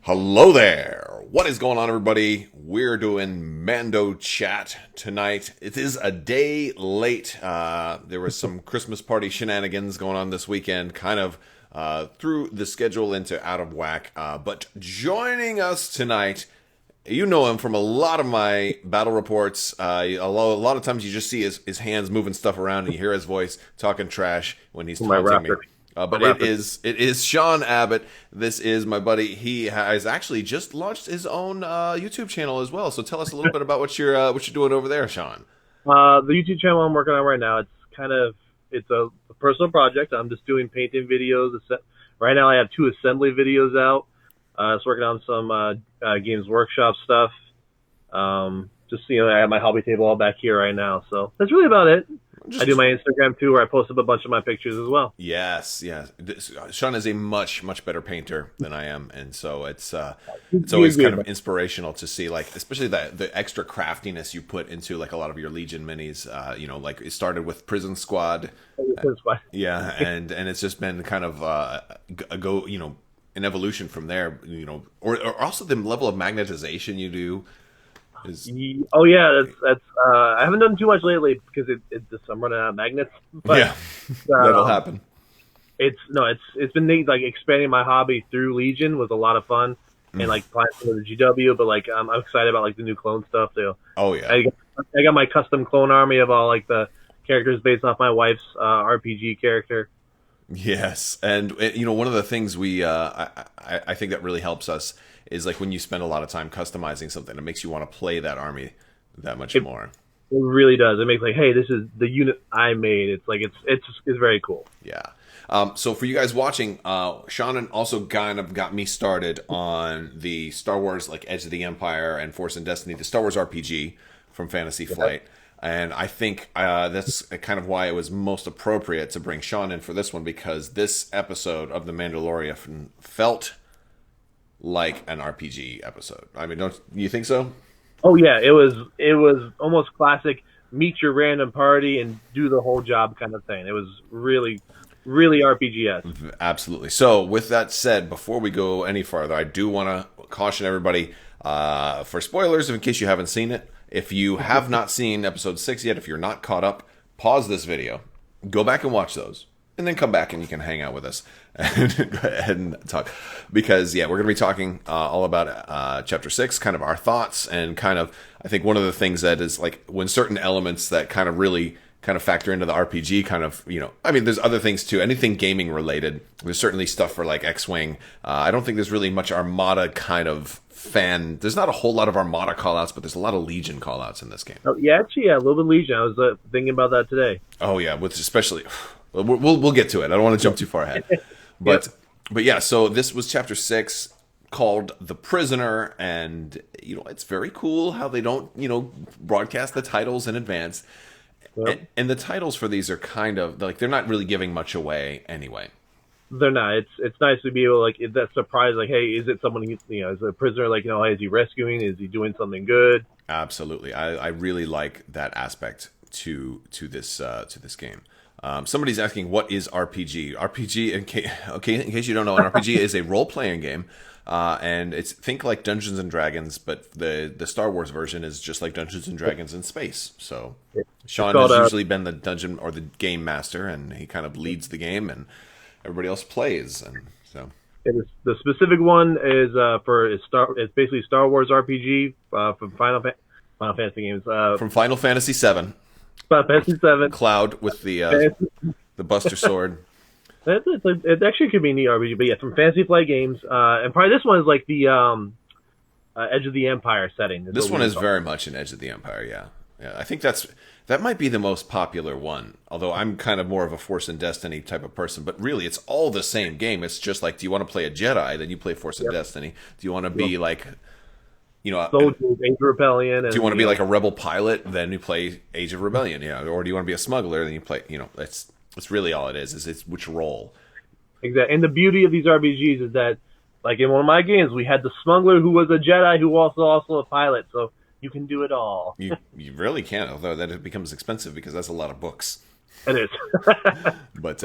Hello there. What is going on, everybody? We're doing Mando chat tonight. It is a day late. There was some Christmas party shenanigans going on this weekend, kind of threw the schedule into out of whack. But joining us tonight, you know him from a lot of my battle reports. A lot of times you just see his hands moving stuff around and you hear his voice talking trash when he's taunting me. But it is Sean Abbott. This is my buddy. He has actually just launched his own YouTube channel as well. So tell us a little bit about what you're doing over there, Sean. The YouTube channel I'm working on right now, it's a personal project. I'm just doing painting videos. Right now I have 2 assembly videos out. Just working on some Games Workshop stuff. I have my hobby table all back here right now. So that's really about it. I do my Instagram too, where I post up a bunch of my pictures as well. Yes. Sean is a much better painter than I am, and so it's always kind of inspirational to see, like, especially the extra craftiness you put into like a lot of your Legion minis. Like it started with Prison Squad, yeah, and it's just been kind of an evolution from there. Or also the level of magnetization you do. Oh yeah, that's I haven't done too much lately because I'm running out of magnets. But, yeah, that'll happen. It's been neat. Like expanding my hobby through Legion was a lot of fun, and like playing some of the GW. But like I'm excited about like the new clone stuff too. Oh yeah, I got my custom clone army of all like the characters based off my wife's RPG character. Yes, and one of the things I think that really helps us is like when you spend a lot of time customizing something, it makes you want to play that army that much more. It really does. It makes like, hey, this is the unit I made. It's like it's very cool. Yeah. So for you guys watching, Sean also kind of got me started on the Star Wars like Edge of the Empire and Force and Destiny, the Star Wars RPG from Fantasy Flight. And I think that's kind of why it was most appropriate to bring Sean in for this one, because this episode of The Mandalorian felt like an RPG episode. I mean, don't you think so? Oh yeah, it was almost classic meet your random party and do the whole job kind of thing. It was really RPG-esque. Absolutely. So with that said, before we go any farther, I do want to caution everybody for spoilers in case you haven't seen it. If you have not seen episode 6 yet, if you're not caught up, pause this video, go back and watch those, and then come back and you can hang out with us and go ahead and talk. Because, yeah, we're going to be talking all about Chapter 6, kind of our thoughts, and kind of, I think one of the things that is, like, when certain elements that kind of really kind of factor into the RPG kind of, I mean, there's other things too. Anything gaming related. There's certainly stuff for like X-Wing. I don't think there's really much Armada kind of fan. There's not a whole lot of Armada callouts, but there's a lot of Legion callouts in this game. Oh, yeah, actually, yeah, a little bit of Legion. I was thinking about that today. Oh yeah, with especially, we'll get to it. I don't want to jump too far ahead, but yeah. So this was Chapter 6, called The Prisoner, and it's very cool how they don't broadcast the titles in advance. Yep. And the titles for these are kind of like, they're not really giving much away anyway. They're not. It's nice to be able to, like, that surprise, like, hey, is it someone is a prisoner, like, is he rescuing? Is he doing something good? Absolutely. I really like that aspect to this game. Somebody's asking, what is RPG? RPG, in case you don't know, an RPG is a role-playing game. And think like Dungeons and Dragons, but the Star Wars version is just like Dungeons and Dragons in space. So Sean has usually been the dungeon or the game master, and he kind of leads the game, and everybody else plays. And so the specific one is it's basically Star Wars RPG from Final Fantasy games. From Final Fantasy VII. Final Fantasy VII. Cloud with the Buster Sword. It actually could be a neat RPG, but yeah, from Fantasy Flight Games, and probably this one is like the Edge of the Empire setting. This one is very much an Edge of the Empire, yeah. I think that might be the most popular one. Although I'm kind of more of a Force and Destiny type of person, but really it's all the same game. It's just like, do you want to play a Jedi? Then you play Force and Destiny. Do you want to be like, Soldiers, Age of Rebellion? Do you want to be like a rebel pilot? Then you play Age of Rebellion, or do you want to be a smuggler? Then you play, That's really all it is it's which role. Exactly. And the beauty of these RPGs is that, like in one of my games, we had the smuggler who was a Jedi who was also a pilot, so you can do it all. You really can, although that it becomes expensive because that's a lot of books. It is. But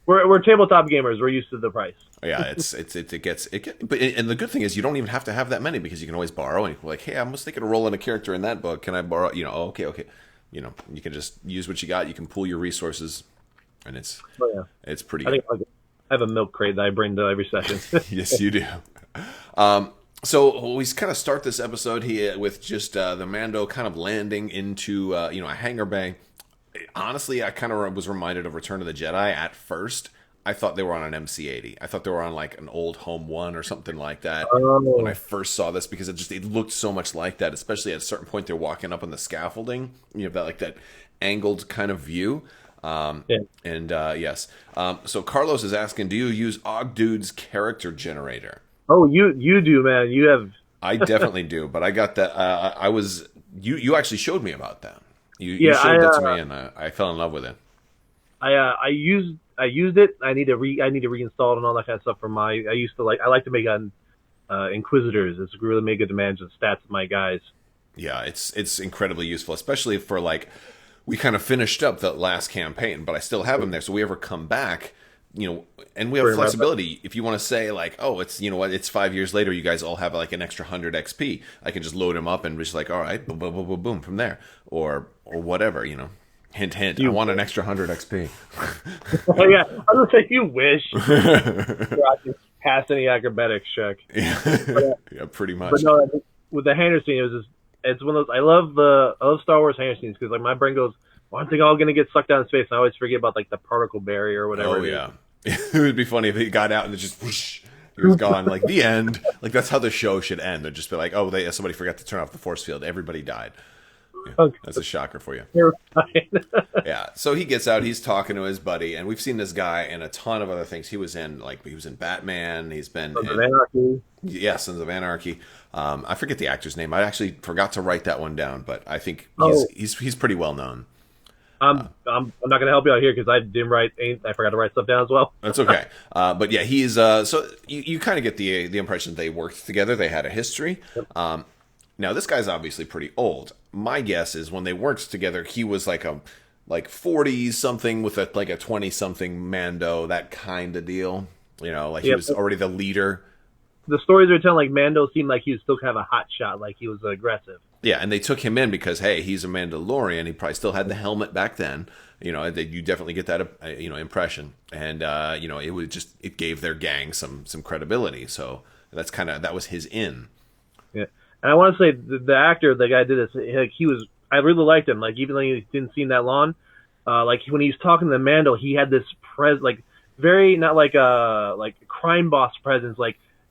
we're tabletop gamers. We're used to the price. Yeah, but and the good thing is you don't even have to have that many because you can always borrow and you're like, hey, I was thinking of rolling a character in that book. Can I borrow? You know, oh, okay. You know, you can just use what you got. You can pool your resources, and it's pretty. I think I have a milk crate that I bring to every session. Yes, you do. So we kind of start this episode here with just the Mando kind of landing into a hangar bay. Honestly, I kind of was reminded of Return of the Jedi at first. I thought they were on an MC-80. I thought they were on like an old Home 1 or something like that when I first saw this because it looked so much like that, especially at a certain point they're walking up on the scaffolding. You have that angled kind of view. Yes. So Carlos is asking, do you use Ogdude's character generator? Oh, you do, man. You have. I definitely do, but I got that. You actually showed me about that. You showed that to me, and I fell in love with it. I used it. I need to reinstall it and all that kind of stuff for my. I like to make Inquisitors. It's really make good to manage the stats of my guys. Yeah, it's incredibly useful, especially for we kind of finished up the last campaign, but I still have them there. So we ever come back, and we have flexibility. If you want to say oh, it's it's 5 years later, you guys all have an extra 100 XP. I can just load them up and just all right, boom, boom, boom, boom, boom from there, or whatever, Hint, hint. I want an extra 100 XP. Oh yeah, I was gonna say you wish. I can pass any acrobatics check. Yeah, pretty much. But no, with the hangar scene, it's one of those. I love Star Wars hangar scenes because my brain goes, aren't they all gonna get sucked down in space? And I always forget about the particle barrier or whatever. Oh yeah, it would be funny if he got out and it just whoosh, he was gone. The end. That's how the show should end. They'd just be somebody forgot to turn off the force field. Everybody died. Yeah, okay. That's a shocker for you. You're right. Yeah. So he gets out. He's talking to his buddy, and we've seen this guy in a ton of other things. He was in Batman. He's been Sons of Anarchy. Yeah, Sons of Anarchy. I forget the actor's name. I actually forgot to write that one down, but I think he's pretty well known. I'm not going to help you out here because I didn't write. I forgot to write stuff down as well. That's okay. But yeah, he's so you kind of get the impression they worked together. They had a history. Yep. Now this guy's obviously pretty old. My guess is when they worked together, he was like 40 something with a 20 something Mando, that kind of deal. He was already the leader. The stories are telling Mando seemed like he was still kind of a hot shot, like he was aggressive. Yeah, and they took him in because hey, he's a Mandalorian. He probably still had the helmet back then. You definitely get that impression, and it gave their gang some credibility. So that was his in. Yeah. And I want to say the actor, the guy did this. I really liked him. Even though he didn't seem that long, when he was talking to Mando, he had this very not like crime boss presence.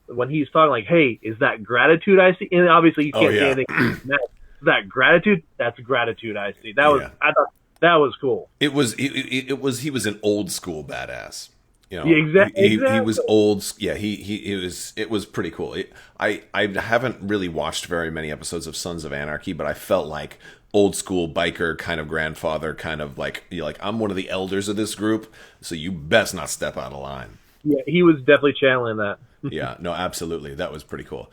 When he's talking, hey, is that gratitude I see? And obviously you can't say anything. Is that gratitude? That's gratitude I see. I thought that was cool. He was an old school badass. Exactly. He was old. Yeah, it was pretty cool. I haven't really watched very many episodes of Sons of Anarchy, but I felt like old school biker kind of grandfather, kind of I'm one of the elders of this group, so you best not step out of line. Yeah, he was definitely channeling that. Yeah, no, absolutely. That was pretty cool.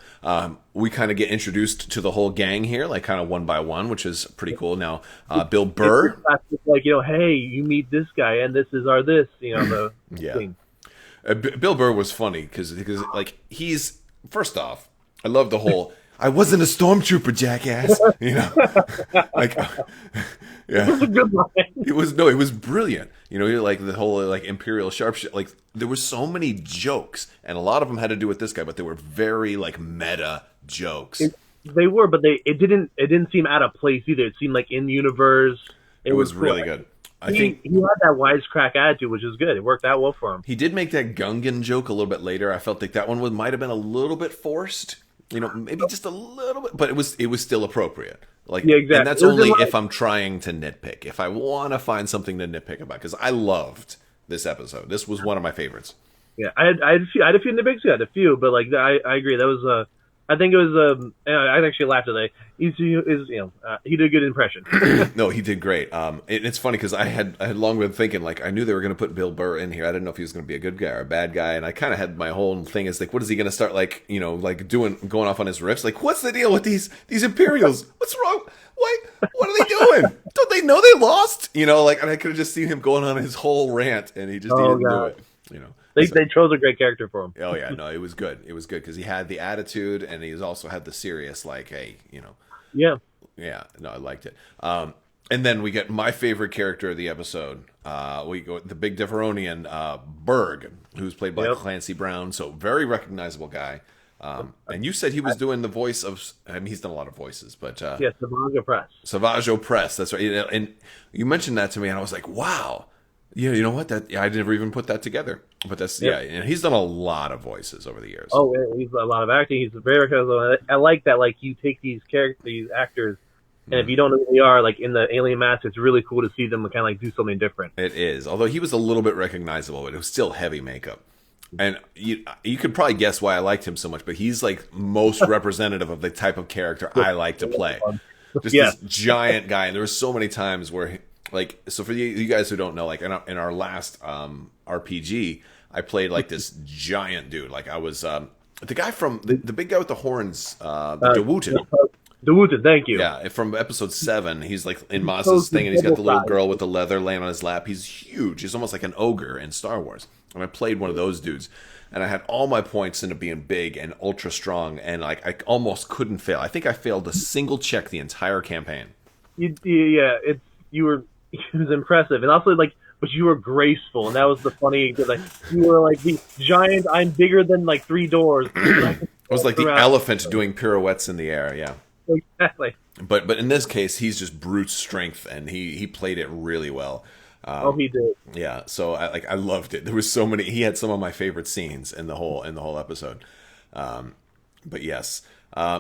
We kind of get introduced to the whole gang here, kind of one by one, which is pretty cool. Now, Bill Burr. Hey, you meet this guy, and this is our this, the thing. Bill Burr was funny because he's, first off, I love the whole, I wasn't a stormtrooper, jackass. Yeah. It was a good line. It was brilliant. The whole Imperial sharpshooter. There were so many jokes, and a lot of them had to do with this guy, but they were very meta jokes. They were, but it didn't seem out of place either. It seemed like in universe. It was really good. I think he had that wisecrack attitude, which is good. It worked out well for him. He did make that Gungan joke a little bit later. I felt like that one might have been a little bit forced. Maybe just a little bit, but it was still appropriate. Exactly. And that's only if I'm trying to nitpick. If I want to find something to nitpick about, because I loved this episode. This was one of my favorites. Yeah, I had a few nitpicks. I had a few, but I agree. That was I think it was I actually laughed today. He did a good impression. No, he did great. It's funny because I had long been thinking I knew they were going to put Bill Burr in here. I didn't know if he was going to be a good guy or a bad guy, and I kind of had my whole thing is what is he going to start going off on his riffs? What's the deal with these Imperials? What's wrong? What are they doing? Don't they know they lost? You know, like, and I could have just seen him going on his whole rant, and he just didn't do it. You know, they chose a great character for him. Oh yeah, no, it was good. It was good because he had the attitude, and he also had the serious, like, hey, you know, yeah. No, I liked it. And then we get my favorite character of the episode. We go the Big Differonian, Berg, who's played by Clancy Brown, so very recognizable guy. And you said he was doing the voice of. I mean, he's done a lot of voices, but Savage Opress. Savage Opress. That's right. And you mentioned that to me, and I was like, wow. Yeah, you know what? I never even put that together. But that's and he's done a lot of voices over the years. Oh, he's a lot of acting. He's very recognizable. I like that. Like, you take these actors. And if you don't know who they are, like in the alien mask, it's really cool to see them kind of like do something different. It is. Although he was a little bit recognizable, but it was still heavy makeup. And you could probably guess why I liked him so much, but he's like most representative of the type of character I like to play. Just this giant guy. And there were so many times where, like, so for you guys who don't know, like in our last RPG, I played like this giant dude. Like I was the guy from the big guy with the horns, DeWooten. DeWooten, thank you. Yeah, from episode 7, he's like in Maz's thing, and he's got the little girl with the leather laying on his lap. He's huge. He's almost like an ogre in Star Wars. And I played one of those dudes, and I had all my points into being big and ultra strong, and like I almost couldn't fail. I think I failed a single check the entire campaign. It was impressive, and also like, but you were graceful, and that was the funny because like you were like the giant. I'm bigger than like 3 doors. It was like the elephant doing pirouettes in the air. Yeah. Exactly. But in this case, he's just brute strength, and he played it really well. He did. Yeah, so I loved it. There was so many. He had some of my favorite scenes in the whole episode. But yes,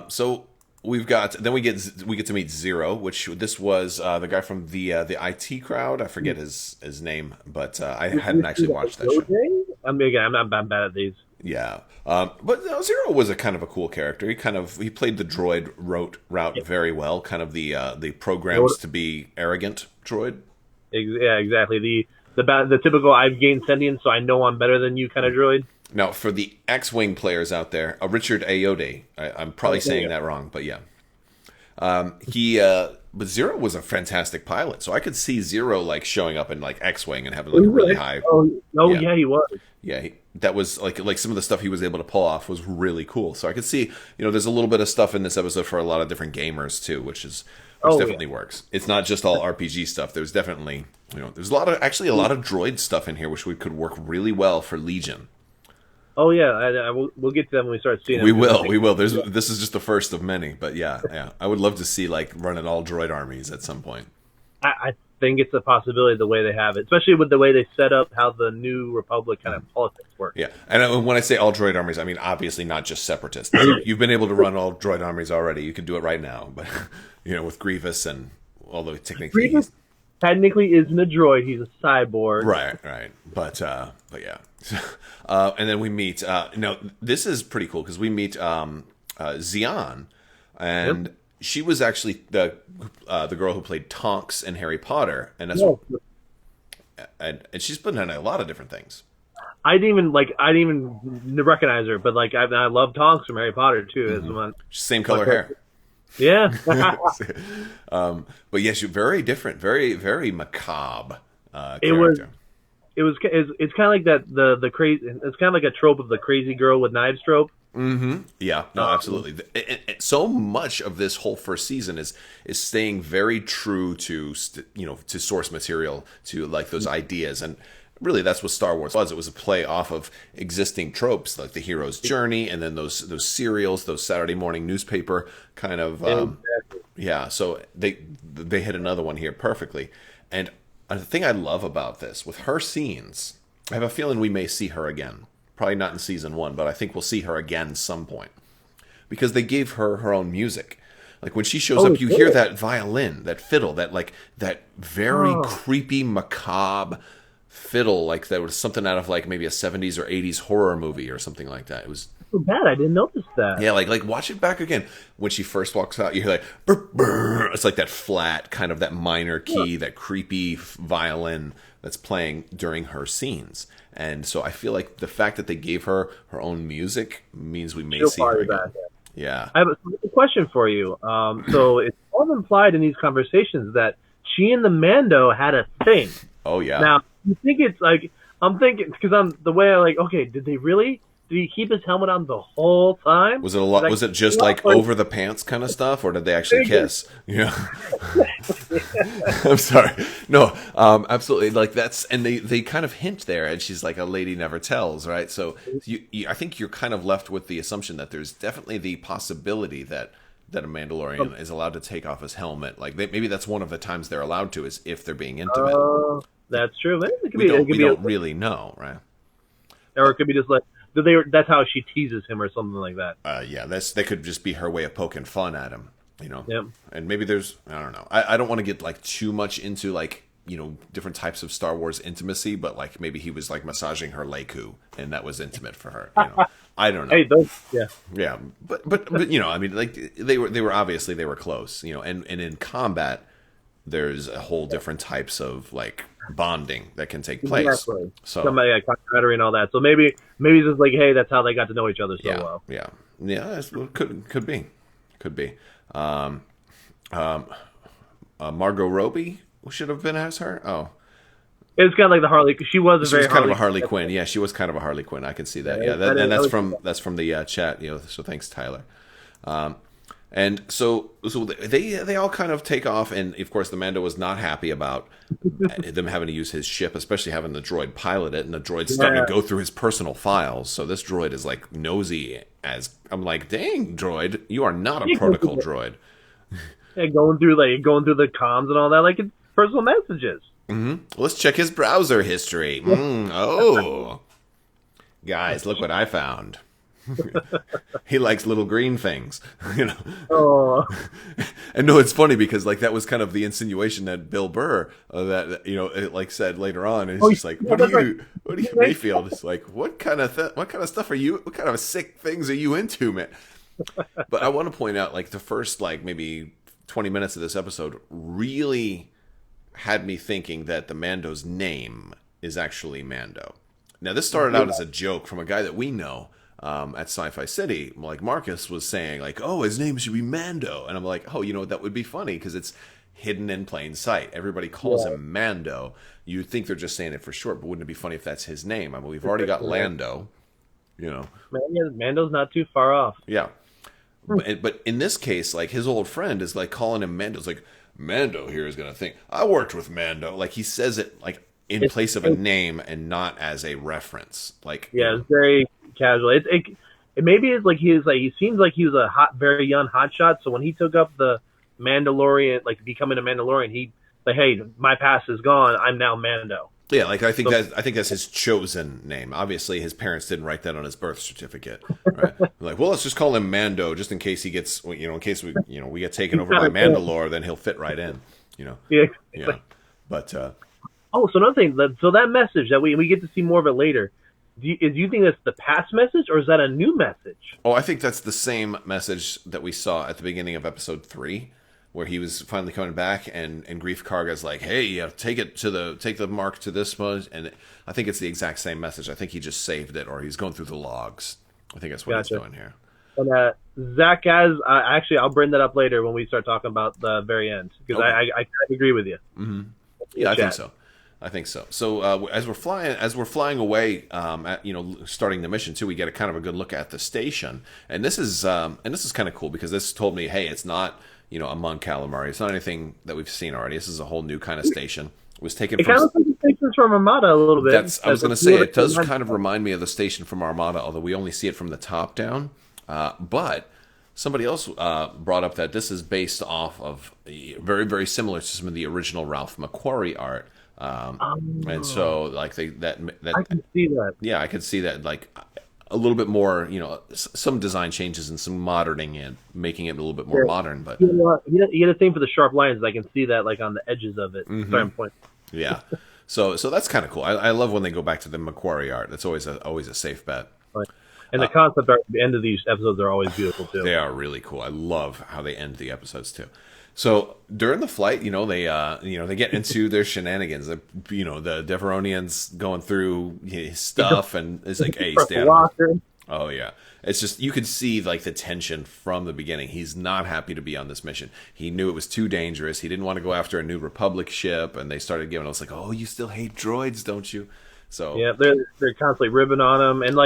so we get to meet Zero, which this was the guy from the IT crowd. I forget his name, but I hadn't actually watched that show. I'm not bad at these. Yeah, but Zero was a kind of a cool character. He played the droid route very well. Kind of the programs to be arrogant droid. Yeah, exactly. The typical I've gained sentience, so I know I'm better than you kind of droid. Now, for the X-wing players out there, Richard Ayoade. I'm probably saying that wrong, but yeah. But Zero was a fantastic pilot, so I could see Zero like showing up in like X-wing and having like a really high. Yeah, he was. Yeah, that was like some of the stuff he was able to pull off was really cool. So I could see, there's a little bit of stuff in this episode for a lot of different gamers too, which definitely works. It's not just all RPG stuff. There's definitely, there's a lot of droid stuff in here, which could work really well for Legion. Oh yeah, we'll get to them when we start seeing them. We will. This is just the first of many, but yeah. I would love to see like running all droid armies at some point. I think it's a possibility the way they have it, especially with the way they set up how the New Republic kind of politics work. Yeah, and when I say all droid armies, I mean obviously not just separatists. You've been able to run all droid armies already. You can do it right now, but with Grievous and although technically Grievous technically isn't a droid; he's a cyborg. Right. But yeah. And then we meet. This is pretty cool because we meet Xian, and she was actually the girl who played Tonks in Harry Potter, and that's and she's been in a lot of different things. I didn't even recognize her, but like I love Tonks from Harry Potter too. Mm-hmm. Same color hair. Yeah. But yes, you're very different, very very macabre character. It's kind of like that the crazy. It's kind of like a trope of the crazy girl with knives trope. Mm-hmm. Yeah, no, absolutely. So much of this whole first season is staying very true to to source material, to like those ideas, and really that's what Star Wars was. It was a play off of existing tropes, like the hero's journey, and then those serials, those Saturday morning newspaper kind of. Yeah, so they hit another one here perfectly, and the thing I love about this with her scenes, I have a feeling we may see her again. Probably not in season 1, but I think we'll see her again some point. Because they gave her own music. Like when she shows up, you hear that violin, that fiddle, that very creepy, macabre fiddle, like that was something out of like maybe a 70s or 80s horror movie or something like that. It was so bad, I didn't notice that. Yeah, like watch it back again. When she first walks out, you hear like brr, brr. It's like that flat, kind of that minor key, that creepy violin that's playing during her scenes. And so I feel like the fact that they gave her own music means we may see her again. Yeah. I have a question for you. So it's all implied in these conversations that she and the Mando had a thing. Oh yeah. Now you think it's like I'm thinking because I'm the way I like. Okay, did they really? Did he keep his helmet on the whole time? Was it a lot? Was it just like over the pants kind of stuff, or did they actually kiss? Yeah. I'm sorry. No, absolutely. Like that's, and they kind of hint there, and she's like, a lady never tells, right? So I think you're kind of left with the assumption that there's definitely the possibility that a Mandalorian is allowed to take off his helmet. Like maybe that's one of the times they're allowed to, is if they're being intimate. That's true. We don't really know, right? Or it could be just like that's how she teases him or something like that. Yeah, that could just be her way of poking fun at him, you know. Yep. And maybe there's, I don't know. I don't want to get like too much into like, you know, different types of Star Wars intimacy, but like maybe he was like massaging her Leiku and that was intimate for her. You know? I don't know. Hey, yeah, but you know, I mean, like they were obviously they were close, you know, and in combat there's a whole different types of like bonding that can take place. Exactly. So somebody like camaraderie and all that. So maybe it's just like, hey, that's how they got to know each other so well. Yeah. Could be. Margot Robbie should have been as her. Oh, it's kind of like the Harley. She was kind of a Harley Quinn. Yeah, she was kind of a Harley Quinn. I can see that. Yeah, that's from the chat. You know, so thanks, Tyler. And so they all kind of take off, and of course the Mando was not happy about them having to use his ship, especially having the droid pilot it, and the droid's starting to go through his personal files. So this droid is like nosy as I'm like, dang, droid, you are not a protocol droid. Yeah, going through the comms and all that, like it's personal messages. Mm-hmm. Let's check his browser history. Oh, guys, look what I found. He likes little green things, you know. Oh. And no, it's funny because like that was kind of the insinuation that Bill Burr that you know it, like said later on, and it's just like, what do you Mayfield? It's like, what kind of stuff are you? What kind of sick things are you into, man? But I want to point out, like the first like maybe 20 minutes of this episode really had me thinking that the Mando's name is actually Mando. Now this started out as a joke from a guy that we know. At Sci-Fi City, like Marcus was saying, like, oh, his name should be Mando, and I'm like, oh, you know, that would be funny because it's hidden in plain sight. Everybody calls him Mando. You'd think they're just saying it for short, but wouldn't it be funny if that's his name? I mean, we've already got Lando, you know. Mando's not too far off. Yeah, but in this case, like his old friend is like calling him Mando. It's like Mando here is gonna think I worked with Mando. Like he says it like in place of a name and not as a reference. Like it's very casual. It maybe it's like he seems like he was a very young hotshot. So when he took up the Mandalorian, like becoming a Mandalorian, he like, hey, my past is gone. I'm now Mando. Yeah, like I think that's his chosen name. Obviously, his parents didn't write that on his birth certificate. Right? Like, well, let's just call him Mando, just in case he gets, you know, in case we get taken over by Mandalore, then he'll fit right in. You know. Yeah. But so another thing, so that message that we get to see more of it later. Do you think that's the past message, or is that a new message? Oh, I think that's the same message that we saw at the beginning of episode 3, where he was finally coming back, and Greef Karga's like, "Hey, take the mark to this one," and I think it's the exact same message. I think he just saved it, or he's going through the logs. I think that's what he's doing here. And Zach, actually, I'll bring that up later when we start talking about the very end, because I kind of agree with you. Mm-hmm. Yeah, I think so. So as we're flying away, starting the mission too, we get a kind of a good look at the station, and this is kind of cool because this told me, hey, it's not a Mon Calamari, it's not anything that we've seen already. This is a whole new kind of station. It was taken. It kind of like the station from Armada a little bit. I was going to say it does kind of remind me of the station from Armada, although we only see it from the top down. But somebody else brought up that this is based off of very, very similar to some of the original Ralph McQuarrie art. And so like that I can see that. Yeah, I could see that, like a little bit more, some design changes and some moderning and making it a little bit more modern. But you get a thing for the sharp lines. I can see that like on the edges of it. Mm-hmm. Point. Yeah. So that's kind of cool. I love when they go back to the McQuarrie art. That's always a safe bet. Right. And the concept art at the end of these episodes are always beautiful too. They are really cool. I love how they end the episodes too. So during the flight, they get into their shenanigans. The Deveronian's going through his stuff, and it's like, "Hey, stay out of Oh yeah, it's just you could see like the tension from the beginning. He's not happy to be on this mission. He knew it was too dangerous. He didn't want to go after a New Republic ship, and they started giving us like, "Oh, you still hate droids, don't you?" So Yeah, they're constantly ribbing on him, and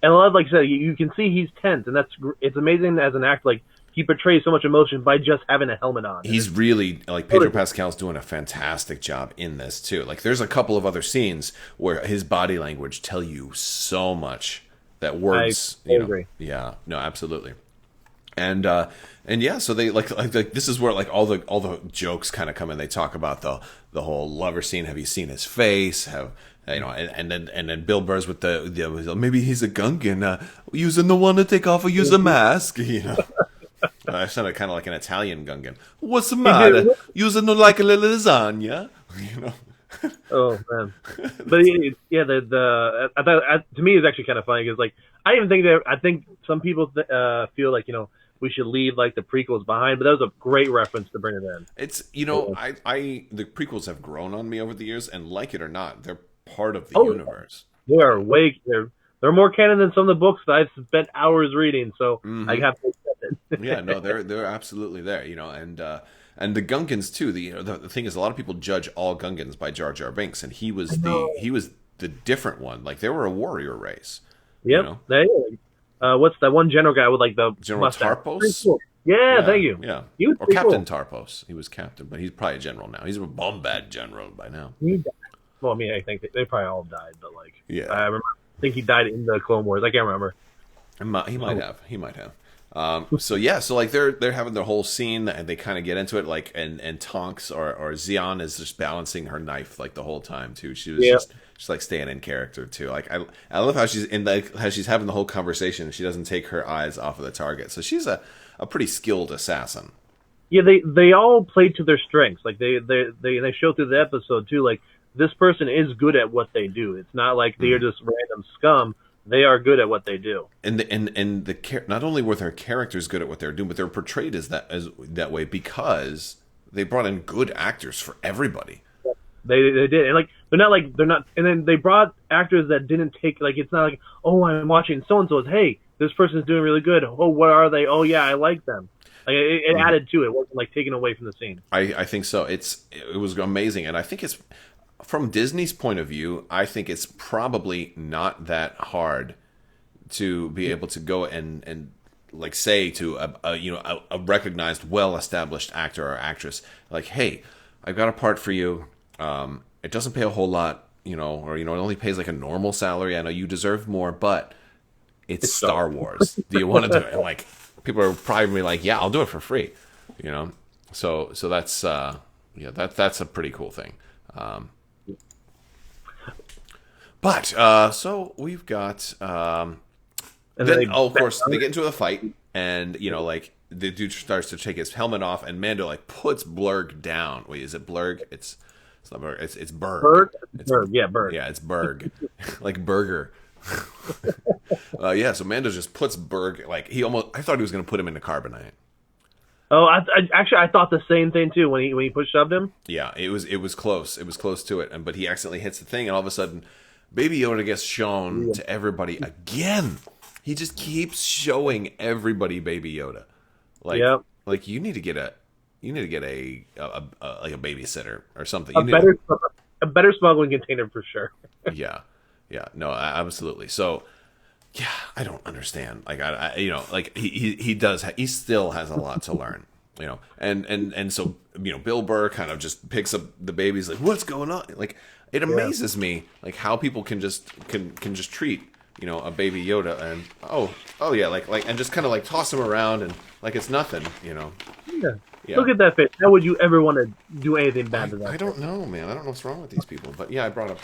a lot of, like I said, you can see he's tense, and it's amazing as an actor. Like, he portrays so much emotion by just having a helmet on. he's really like Pedro Pascal's doing a fantastic job in this too. Like, there's a couple of other scenes where his body language tell you so much that words. I agree. Yeah, no, absolutely. And yeah, so they like this is where like all the jokes kind of come in. They talk about the whole lover scene. Have you seen his face? Have and then Bill Burr's with the maybe he's a Gungan using the one to take off or use a mask. I sounded kind of like an Italian Gungan. What's the matter? Using it like a little lasagna. Oh man, but yeah, to me it's actually kind of funny because I think some people feel like we should leave like the prequels behind, but that was a great reference to bring it in. It's I the prequels have grown on me over the years, and like it or not, they're part of the universe. They're more canon than some of the books that I've spent hours reading, so I have to accept it. Yeah, no, they're absolutely there, and the Gungans too. The thing is, a lot of people judge all Gungans by Jar Jar Binks, and he was the different one. Like, they were a warrior race. Yep. What's that one general guy with like the General mustache? Tarpos? Cool. Yeah, thank you. Yeah, he was or Captain cool. Tarpos. He was captain, but he's probably a general now. He's a bombad general by now. He died. Well, I mean, I think they probably all died, but yeah, I think he died in the Clone Wars. I can't remember. He might have. He might have. So like they're having their whole scene, and they kind of get into it, like, and Tonks or Xion is just balancing her knife like the whole time too. She was just like staying in character too. Like, I love how she's how she's having the whole conversation. She doesn't take her eyes off of the target. So she's a pretty skilled assassin. Yeah, they all play to their strengths. Like they show through the episode too. Like, this person is good at what they do. It's not like they are just random scum. They are good at what they do. And not only were their characters good at what they're doing, but they're portrayed as that way because they brought in good actors for everybody. They did, and they're not. And then they brought actors that didn't take, like, it's not like, oh, I'm watching so and so's. Hey, this person's doing really good. Oh, what are they? Oh yeah, I like them. Like, it added to it. It wasn't like taken away from the scene. I think so. It was amazing, and I think it's. From Disney's point of view, I think it's probably not that hard to be able to go and like say to a recognized, well-established actor or actress, like, hey, I've got a part for you. It doesn't pay a whole lot, or it only pays like a normal salary. I know you deserve more, but it's Star Wars. Do you want to do it? Like, people are probably like, yeah, I'll do it for free. So that's that's a pretty cool thing. But so we've got of course they get into a fight, and like the dude starts to take his helmet off, and Mando like puts Blurg down. Wait, is it Blurg? It's not Blurg. It's Berg. Berg. Yeah, Berg. Yeah, it's Berg. Like burger. So Mando just puts Berg, like, I thought he was going to put him into carbonite. Oh, I thought the same thing too when he shoved him. Yeah, it was close. It was close to it, but he accidentally hits the thing, and all of a sudden, Baby Yoda gets shown to everybody again. He just keeps showing everybody Baby Yoda. Like you need to get a babysitter or something. A better smuggling container for sure. Yeah, no, absolutely. So. Yeah, I don't understand. Like, he still has a lot to learn, and so, Bill Burr kind of just picks up the baby. He's like, what's going on? Like, it amazes me, like, how people can just treat, a baby Yoda and, oh yeah, like, and just kind of like toss him around and like it's nothing, Yeah. Look at that face. How would you ever want to do anything bad to that? I don't know, man. I don't know what's wrong with these people. But yeah, I brought a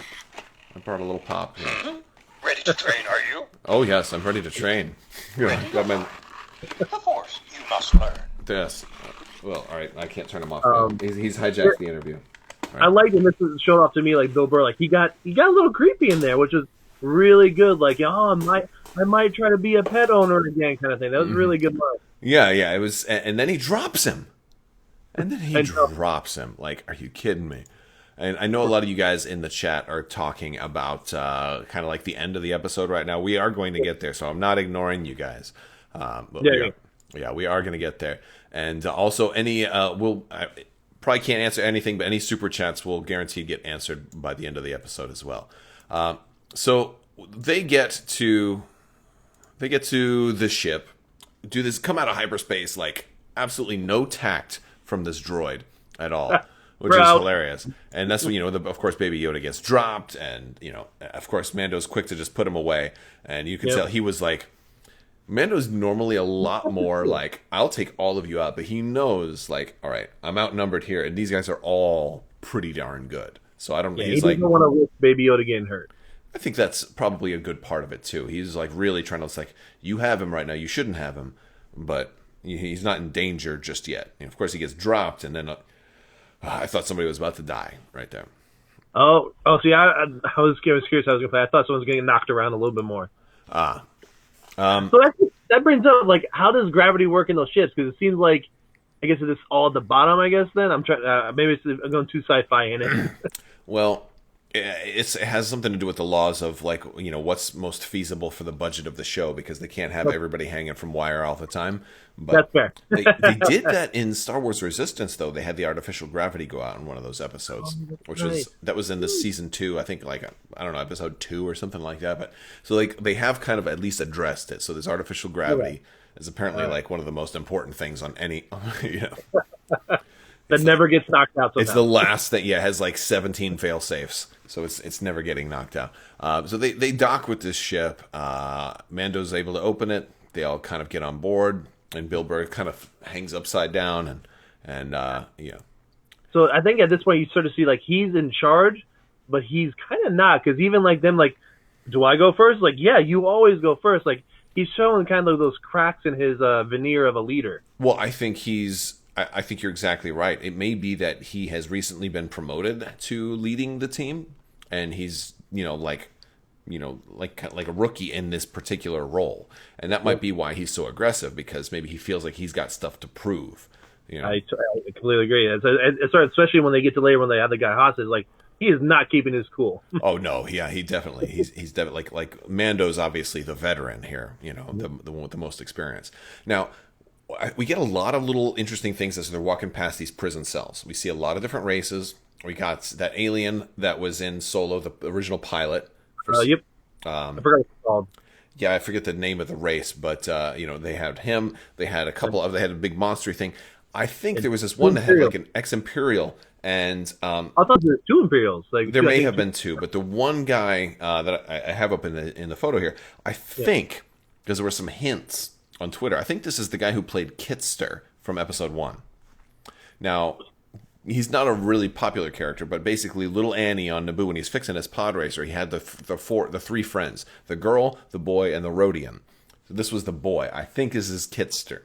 little pop. Yeah. Ready to train, are you? Oh, yes, I'm ready to train. Of course, you must learn. Yes. Well, all right, I can't turn him off. He's hijacked the interview. Right. I like, and this is shown off to me, like, Bill Burr, like, he got a little creepy in there, which is really good. Like, I might try to be a pet owner again, kind of thing. That was really good line. Yeah, it was, and then he drops him. Like, are you kidding me? And I know a lot of you guys in the chat are talking about kind of like the end of the episode right now. We are going to get there, so I'm not ignoring you guys. But we are going to get there. And also, we'll probably can't answer anything, but any super chats will guarantee get answered by the end of the episode as well. So they get to the ship, come out of hyperspace like absolutely no tact from this droid at all. Which is hilarious. And that's when, of course, Baby Yoda gets dropped. And, of course, Mando's quick to just put him away. And you can tell he was like, Mando's normally a lot more like, I'll take all of you out. But he knows, like, all right, I'm outnumbered here. And these guys are all pretty darn good. So I don't know. He doesn't want to risk Baby Yoda getting hurt. I think that's probably a good part of it, too. He's like really trying to, it's like, you have him right now. You shouldn't have him. But he's not in danger just yet. And of course, he gets dropped. And then I thought somebody was about to die right there. Oh! See, I was curious. I was gonna play. I thought someone was getting knocked around a little bit more. So that brings up, like, how does gravity work in those ships? Because it seems like, I guess it's all at the bottom. I guess then I'm trying. Maybe I'm going too sci-fi in it. Well, it has something to do with the laws of, like, what's most feasible for the budget of the show, because they can't have everybody hanging from wire all the time. But that's fair. they did that in Star Wars Resistance, though. They had the artificial gravity go out in one of those episodes, which was in the season 2, I think, like, I don't know, episode 2 or something like that. But so, like, they have kind of at least addressed it. So this artificial gravity is apparently like one of the most important things on any, that never gets knocked out. Somehow. It's the last thing. Yeah, it has like 17 fail safes, so it's never getting knocked out. So they dock with this ship. Mando's able to open it. They all kind of get on board, and Bill Burr kind of hangs upside down, and yeah. So I think at this point you sort of see, like, he's in charge, but he's kind of not, because even like them, like, do I go first? Like, yeah, you always go first. Like, he's showing kind of those cracks in his veneer of a leader. Well, I think I think you're exactly right. It may be that he has recently been promoted to leading the team, and he's like a rookie in this particular role, and that might be why he's so aggressive, because maybe he feels like he's got stuff to prove. I completely agree. Especially when they get to later when they have the guy hostage, like, he is not keeping his cool. Oh no, yeah, he's definitely like Mando's obviously the veteran here, the one with the most experience. Now, we get a lot of little interesting things as they're walking past these prison cells. We see a lot of different races. We got that alien that was in Solo, the original pilot. Yep. I forgot what it's called. Yeah, I forget the name of the race, but they had him. They had a couple of. They had a big monster thing. I think there was this one that had like an ex-Imperial, and I thought there were 2 Imperials. Like, there may have been 2, but the one guy that I have up in the photo here, I think, because there were some hints on Twitter, I think this is the guy who played Kitster from episode 1. Now, he's not a really popular character, but basically little Annie on Naboo, when he's fixing his pod racer, he had the 3 friends, the girl, the boy, and the Rhodian. So this was the boy. I think this is Kitster.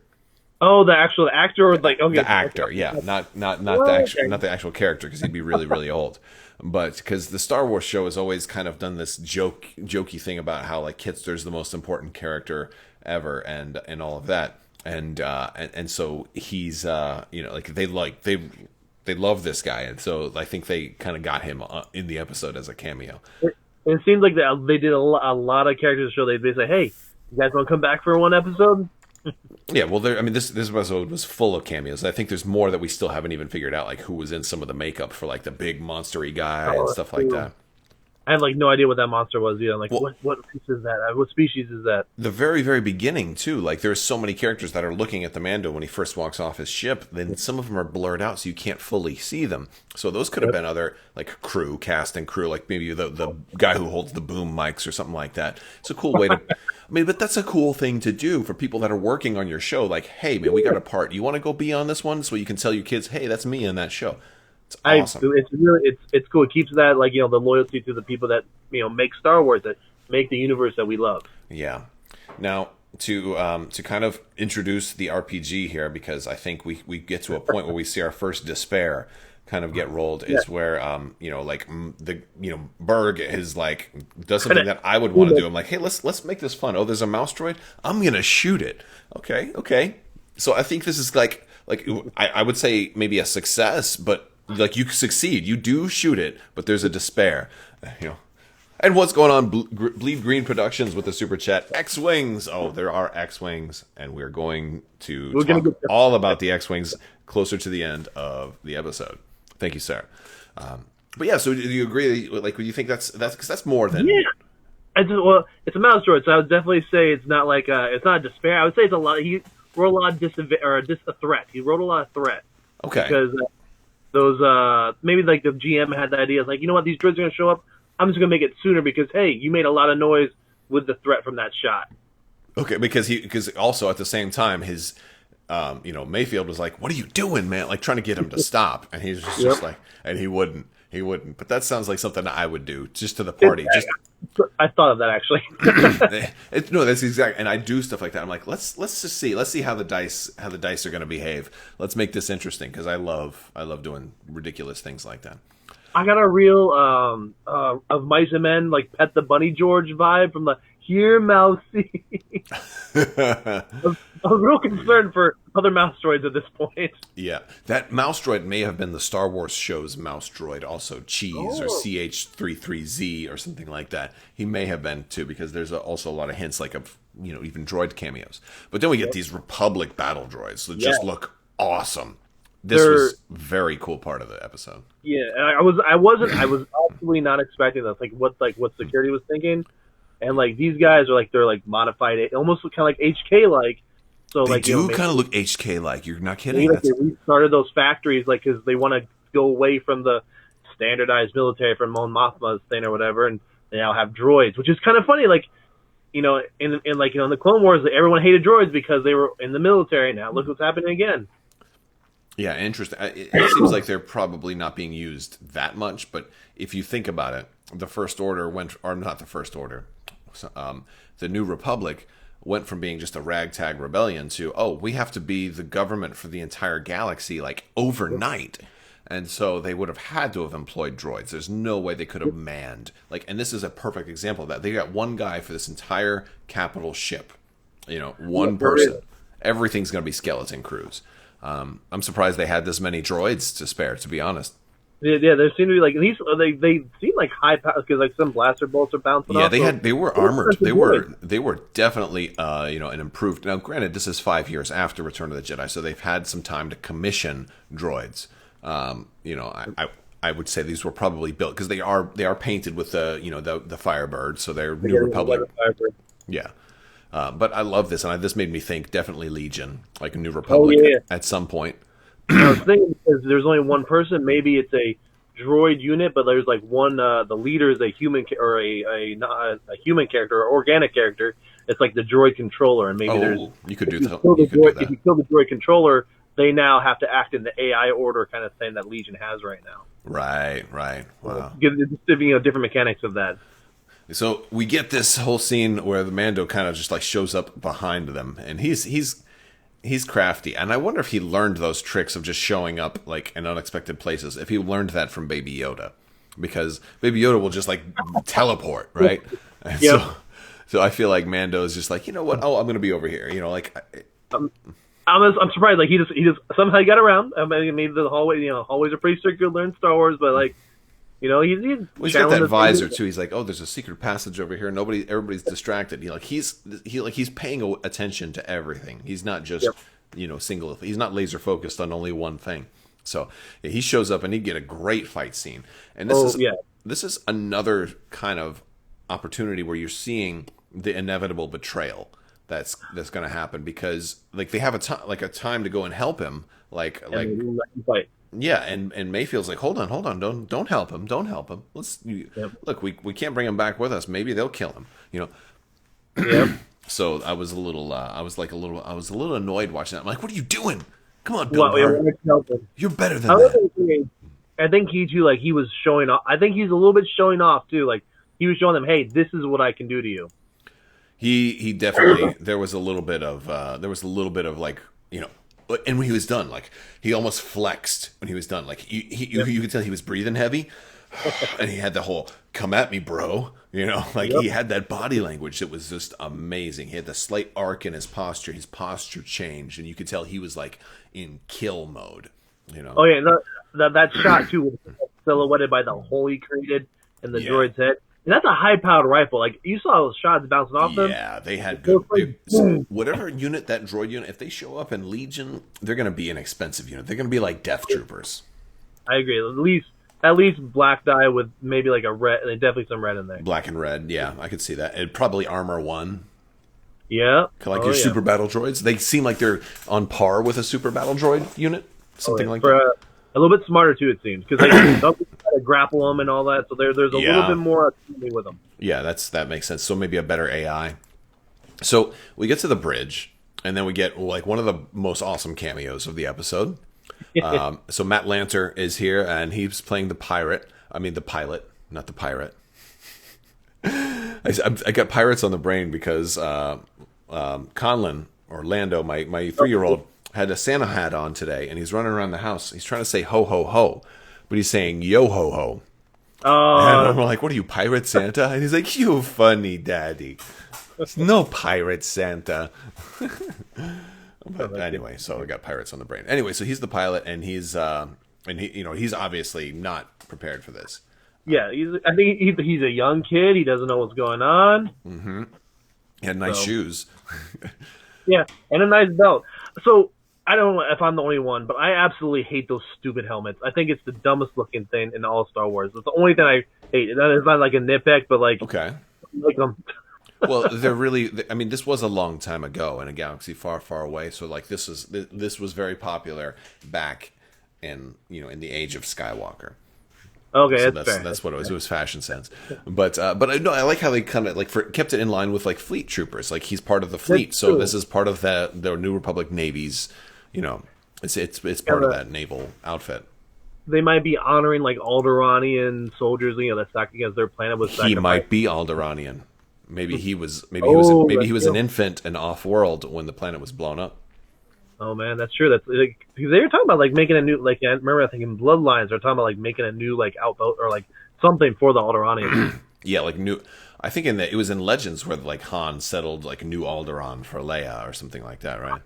Oh, the actual actor, or like, okay, the actor, yeah, not the actual character, because he'd be really really old. But because the Star Wars show has always kind of done this jokey thing about how, like, Kitster's the most important character ever, and all of that, and so he's like they love this guy, and so I think they kind of got him in the episode as a cameo. It seems like they did a lot of characters show. They say, hey, you guys want to come back for one episode? Yeah, well, this episode was full of cameos. I think there's more that we still haven't even figured out, like who was in some of the makeup for, like, the big monstery guy and stuff like that. I had, like, no idea what that monster was. Like, what piece is that? What species is that? The very, very beginning, too. Like, there's so many characters that are looking at the Mando when he first walks off his ship. Then some of them are blurred out, so you can't fully see them. So those could have been other, like, cast and crew, like maybe the guy who holds the boom mics or something like that. It's a cool way to... but that's a cool thing to do for people that are working on your show. Like, hey, man, we got a part. You want to go be on this one so you can tell your kids, hey, that's me in that show. It's awesome. It's cool. It keeps that, like, the loyalty to the people that make Star Wars, that make the universe that we love. Yeah. Now, to kind of introduce the RPG here, because I think we get to a point where we see our first despair kind of get rolled, is where Berg is like, does something that I would want to do. I'm like, hey, let's make this fun. Oh, there's a mouse droid. I'm gonna shoot it. Okay. So I think this is like I would say maybe a success, but Like, you succeed, you do shoot it, but there's a despair, you know. And what's going on, Bleed Green Productions with the super chat, X-Wings. Oh, there are X-Wings, and we're going to talk all about the X-Wings closer to the end of the episode. Thank you, Sarah. But yeah, so do you agree? Like, do you think that's because that's more than? Yeah, it's a mouse droid, so I would definitely say it's not like it's not a despair. I would say it's a lot. He wrote a lot of a threat. He wrote a lot of threat. Okay. Because those maybe like the GM had the idea, like, you know what, these droids are gonna show up. I'm just gonna make it sooner because, hey, you made a lot of noise with the threat from that shot. Okay, because also at the same time his Mayfield was like, "What are you doing, man?" Like, trying to get him to stop, and he's just like, and he wouldn't. But that sounds like something I would do just to the party. I thought of that actually. No, that's exactly, and I do stuff like that. I'm like, let's just see how the dice are going to behave. Let's make this interesting because I love doing ridiculous things like that. I got a real of Mice and Men, like Pet the Bunny George vibe from the Here Mousy. I was real concerned for other mouse droids at this point. Yeah, that mouse droid may have been the Star Wars show's mouse droid, also Cheese or CH-33Z or something like that. He may have been too, because there's also a lot of hints, like, of even droid cameos. But then we get these Republic battle droids that just look awesome. This was a very cool part of the episode. Yeah, I was absolutely not expecting this. What security was thinking, and like these guys are they're modified, almost kind of like HK like. So they do kind of look HK like. You're not kidding. They restarted those factories because they want to go away from the standardized military from Mon Mothma's thing or whatever, and they now have droids, which is kind of funny. In the Clone Wars, everyone hated droids because they were in the military. Now look what's happening again. Yeah, interesting. It seems like they're probably not being used that much, but if you think about it, the First Order not the First Order, the New Republic went from being just a ragtag rebellion to, we have to be the government for the entire galaxy, overnight. And so they would have had to have employed droids. There's no way they could have manned. And this is a perfect example of that. They got one guy for this entire capital ship. One person. Everything's going to be skeleton crews. I'm surprised they had this many droids to spare, to be honest. Yeah, there seem to be they seem like high power because some blaster bolts are bouncing off. Yeah, they were armored. They were definitely an improved. Now, granted, this is 5 years after Return of the Jedi, so they've had some time to commission droids. I would say these were probably built because they are painted with the Firebird, so they're New Republic. Yeah. But I love this, and this made me think definitely Legion, like a New Republic at some point. I was thinking because there's only one person, maybe it's a droid unit, but there's one. The leader is a human or a human character or organic character. It's like the droid controller, and maybe you could do that. If you kill the droid controller, they now have to act in the AI order kind of thing that Legion has right now. Right. Wow. Different mechanics of that. So we get this whole scene where the Mando kind of just shows up behind them, and he's crafty, and I wonder if he learned those tricks of just showing up in unexpected places. If he learned that from Baby Yoda, because Baby Yoda will just teleport, right? And so I feel like Mando is just you know what? Oh, I'm gonna be over here. I'm surprised. He just somehow got around. I mean, maybe the hallway. Hallways are pretty strict. You learn Star Wars, but he's got that visor too. He's there's a secret passage over here. Everybody's distracted. He's paying attention to everything. He's not just single. He's not laser focused on only one thing. So he shows up and he get a great fight scene. And this is another kind of opportunity where you're seeing the inevitable betrayal that's going to happen, because they have a time to go and help him. Yeah, and Mayfield's hold on, don't help him. Look, we can't bring him back with us. Maybe they'll kill him. Yep. So I was a little annoyed watching that. I'm like, what are you doing? Come on, Bill Burr. You're better than that. I think he too, he was showing off. I think he's a little bit showing off too. He was showing them, hey, this is what I can do to you. He definitely. There was a little bit of and when he was done, he almost flexed when he was done. You could tell he was breathing heavy, and he had the whole "come at me, bro." He had that body language that was just amazing. He had the slight arc in his posture. His posture changed, and you could tell he was in kill mode. Oh yeah, that shot too was silhouetted by the hole he created in the droid's head. And that's a high-powered rifle. Like, you saw those shots bouncing off them. Yeah, they had good. So whatever unit, that droid unit, if they show up in Legion, they're going to be an expensive unit. They're going to be like Death Troopers. I agree. At least black dye with maybe like a red. There's definitely some red in there. Black and red, yeah, I could see that. It'd probably Armor 1. Yeah. Like your super battle droids. They seem like they're on par with a super battle droid unit. Something like that. A little bit smarter too, it seems, because they don't try to grapple them and all that. So there's a little bit more autonomy with them. Yeah, that makes sense. So maybe a better AI. So we get to the bridge, and then we get like one of the most awesome cameos of the episode. So Matt Lanter is here, and he's playing the pilot, not the pirate. I got pirates on the brain because Conlon, or Lando, my 3-year-old, had a Santa hat on today, and he's running around the house. He's trying to say ho ho ho, but he's saying yo ho ho. And I'm like, what are you, Pirate Santa? And he's like, you funny daddy. It's no Pirate Santa. But anyway, so I got pirates on the brain. Anyway, so he's the pilot, and he's obviously not prepared for this. Yeah, I think he's a young kid. He doesn't know what's going on. Mm-hmm. He had nice shoes. Yeah, and a nice belt. So I don't know if I'm the only one, but I absolutely hate those stupid helmets. I think it's the dumbest looking thing in all of Star Wars. It's the only thing I hate. It's not like a nitpick, but like, okay. Like them. Well, they're really. I mean, this was a long time ago in a galaxy far, far away. So, like, this was very popular back in the age of Skywalker. Okay, so that's fair. That's what it was. It was fashion sense. But no, I like how they kind of kept it in line with like fleet troopers. Like he's part of the fleet, so this is part of the New Republic Navy's. It's part of that naval outfit. They might be honoring like Alderanian soldiers, that sacrificed their planet with sacrifice. He might be Alderanian. Maybe he was an infant and off-world when the planet was blown up. Oh man, that's true. That's like, they were talking about like making a new, like, I remember I think in Bloodlines they're talking about like making a new like outpost or like something for the Alderanians. Yeah, like new. I think it was in Legends where like Han settled like New Alderaan for Leia or something like that, right?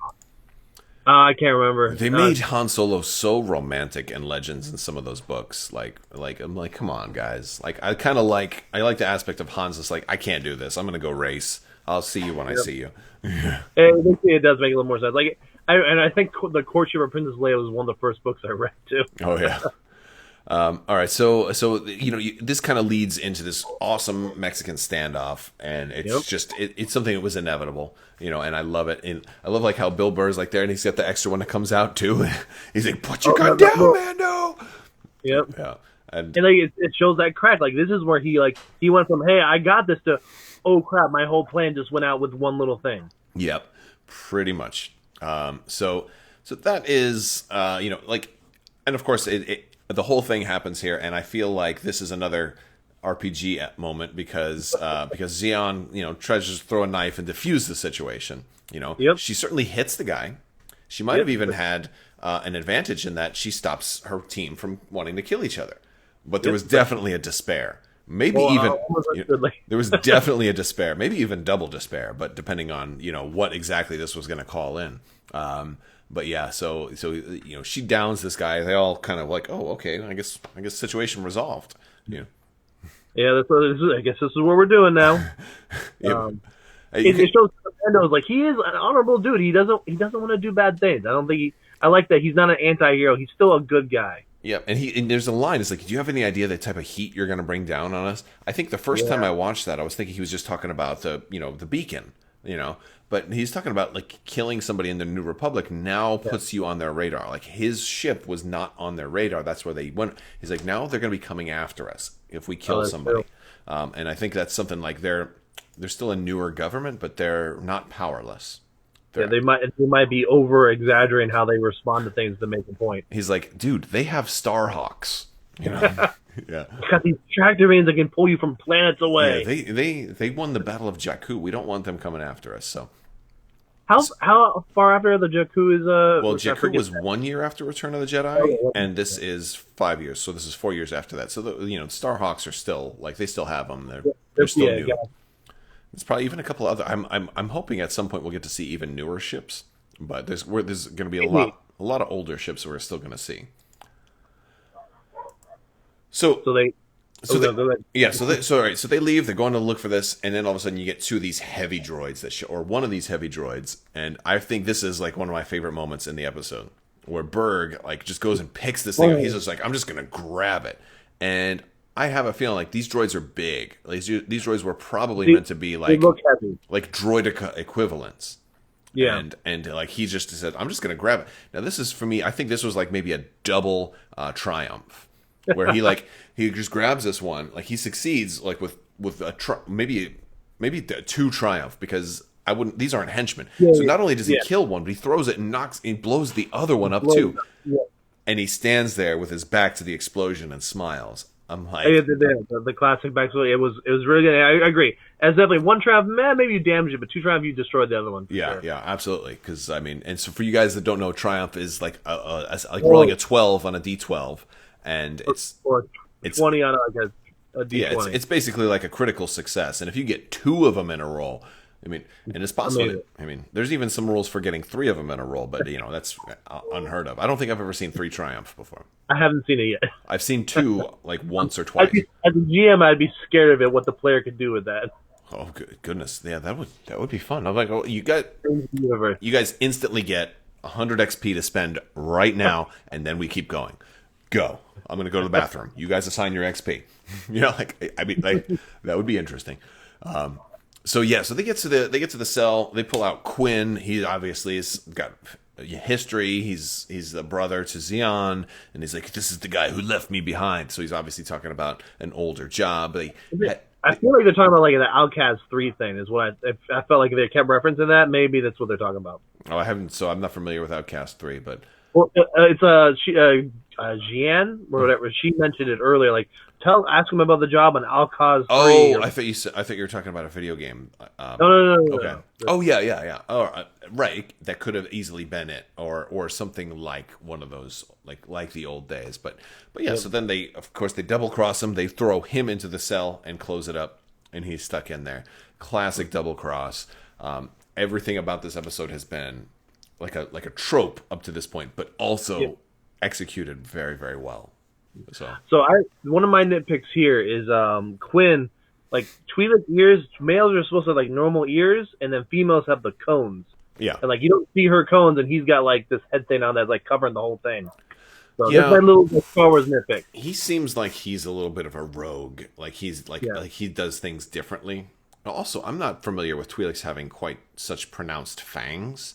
I can't remember. They made Han Solo so romantic in Legends in some of those books. Like I'm like, come on, guys. Like I like the aspect of Han's just like, I can't do this. I'm gonna go race. I'll see you when I see you. It does make a little more sense. Like, I think the Courtship of Princess Leia was one of the first books I read too. Oh yeah. All right, so this kind of leads into this awesome Mexican standoff, and it's just it's something that was inevitable, and I love it. And I love like how Bill Burr's like there, and he's got the extra one that comes out too. He's like, "Put your gun down, Mando." Yep. Yeah. And like it shows that crack. Like this is where he went from, "Hey, I got this," to, "Oh crap, my whole plan just went out with one little thing." Yep, pretty much. So that is and of course the whole thing happens here, and I feel like this is another RPG moment because Xion, tries to throw a knife and defuse the situation. She certainly hits the guy. She might have even had an advantage in that she stops her team from wanting to kill each other. But there was definitely a despair. Maybe there was definitely a despair, maybe even double despair, but depending on what exactly this was going to call in. But yeah, so she downs this guy. They all kind of like, oh, okay, I guess situation resolved. Yeah, that's what this is. I guess this is what we're doing now. It shows Mando's like he is an honorable dude. He doesn't want to do bad things. I like that he's not an anti-hero. He's still a good guy. Yeah, and there's a line. It's like, do you have any idea the type of heat you're going to bring down on us? I think the first time I watched that, I was thinking he was just talking about the beacon, but he's talking about like killing somebody in the New Republic now puts you on their radar. Like his ship was not on their radar. That's where they went. He's like, now they're going to be coming after us if we kill somebody. And I think that's something like they're still a newer government, but they're not powerless. They might be over exaggerating how they respond to things to make a point. He's like, dude, they have Starhawks. Yeah. Got these tractor beams that can pull you from planets away. Yeah, they won the Battle of Jakku. We don't want them coming after us. So how far after the Jakku is? Well, Jakku was 1 year after Return of the Jedi, and this is 5 years. So this is 4 years after that. So Starhawks are still they still have them. They're still new. Yeah. It's probably even a couple other. I'm hoping at some point we'll get to see even newer ships, but there's going to be a lot of older ships we're still going to see. So So they. So no, they, go ahead. yeah, all right, so they leave. They're going to look for this, and then all of a sudden you get two of these heavy droids or one of these heavy droids, and I think this is like one of my favorite moments in the episode, where Berg like just goes and picks this thing up. He's just like, I'm just gonna grab it, and I have a feeling like these droids are big. Like, these droids were probably meant to be They like look heavy. droid equivalents. Yeah. And like he just said, I'm just gonna grab it. Now this is for me. I think this was like maybe a double triumph, where he just grabs this one, like he succeeds like with a maybe two triumph, because I wouldn't. These aren't henchmen. Yeah, so not only does he kill one, but he throws it and blows the other one up too. Yeah. And he stands there with his back to the explosion and smiles. I'm like, the classic backstory. It was really good. I agree. As definitely one triumph, man, maybe you damaged it, but two triumph, you destroyed the other one. Yeah, sure. yeah, absolutely. Because I mean, and so for you guys that don't know, triumph is like like rolling a 12 on a d12, and it's 20 on a d20. Yeah, it's basically like a critical success, and if you get two of them in a roll, I mean, and it's possible. I mean, there's even some rules for getting three of them in a roll, but that's unheard of. I don't think I've ever seen 3 triumph before. I haven't seen it yet. I've seen 2 like once or twice. As a GM, I'd be scared of it. What the player could do with that. Oh goodness, yeah, that would be fun. I'm like, oh, you guys instantly get 100 XP to spend right now, and then we keep going. Go. I'm gonna go to the bathroom. You guys assign your XP. Like I mean, like that would be interesting. So they get to the cell. They pull out Quinn. He obviously has got history. He's the brother to Xeon, and he's like, this is the guy who left me behind. So he's obviously talking about an older job. I feel like they're talking about like the Outcast 3 thing. Is what I felt like if they kept referencing that. Maybe that's what they're talking about. Oh, I haven't. So I'm not familiar with Outcast 3, but well, it's Jian or whatever. She mentioned it earlier. Like, ask him about the job on Alcaz 3. Oh, I thought you were talking about a video game. No. Okay. No. Oh yeah. Oh, right. That could have easily been it, or something like one of those, like the old days. But yeah. Yep. So then they double cross him. They throw him into the cell and close it up, and he's stuck in there. Classic double cross. Everything about this episode has been like a trope up to this point, but also executed very, very well. So one of my nitpicks here is Quinn, like Twi'lek ears. Males are supposed to have like normal ears, and then females have the cones. Yeah, and like you don't see her cones, and he's got like this head thing on that's like covering the whole thing. So that's my little Star Wars nitpick. He seems like he's a little bit of a rogue. Like he's like he does things differently. Also, I'm not familiar with Twi'leks having quite such pronounced fangs.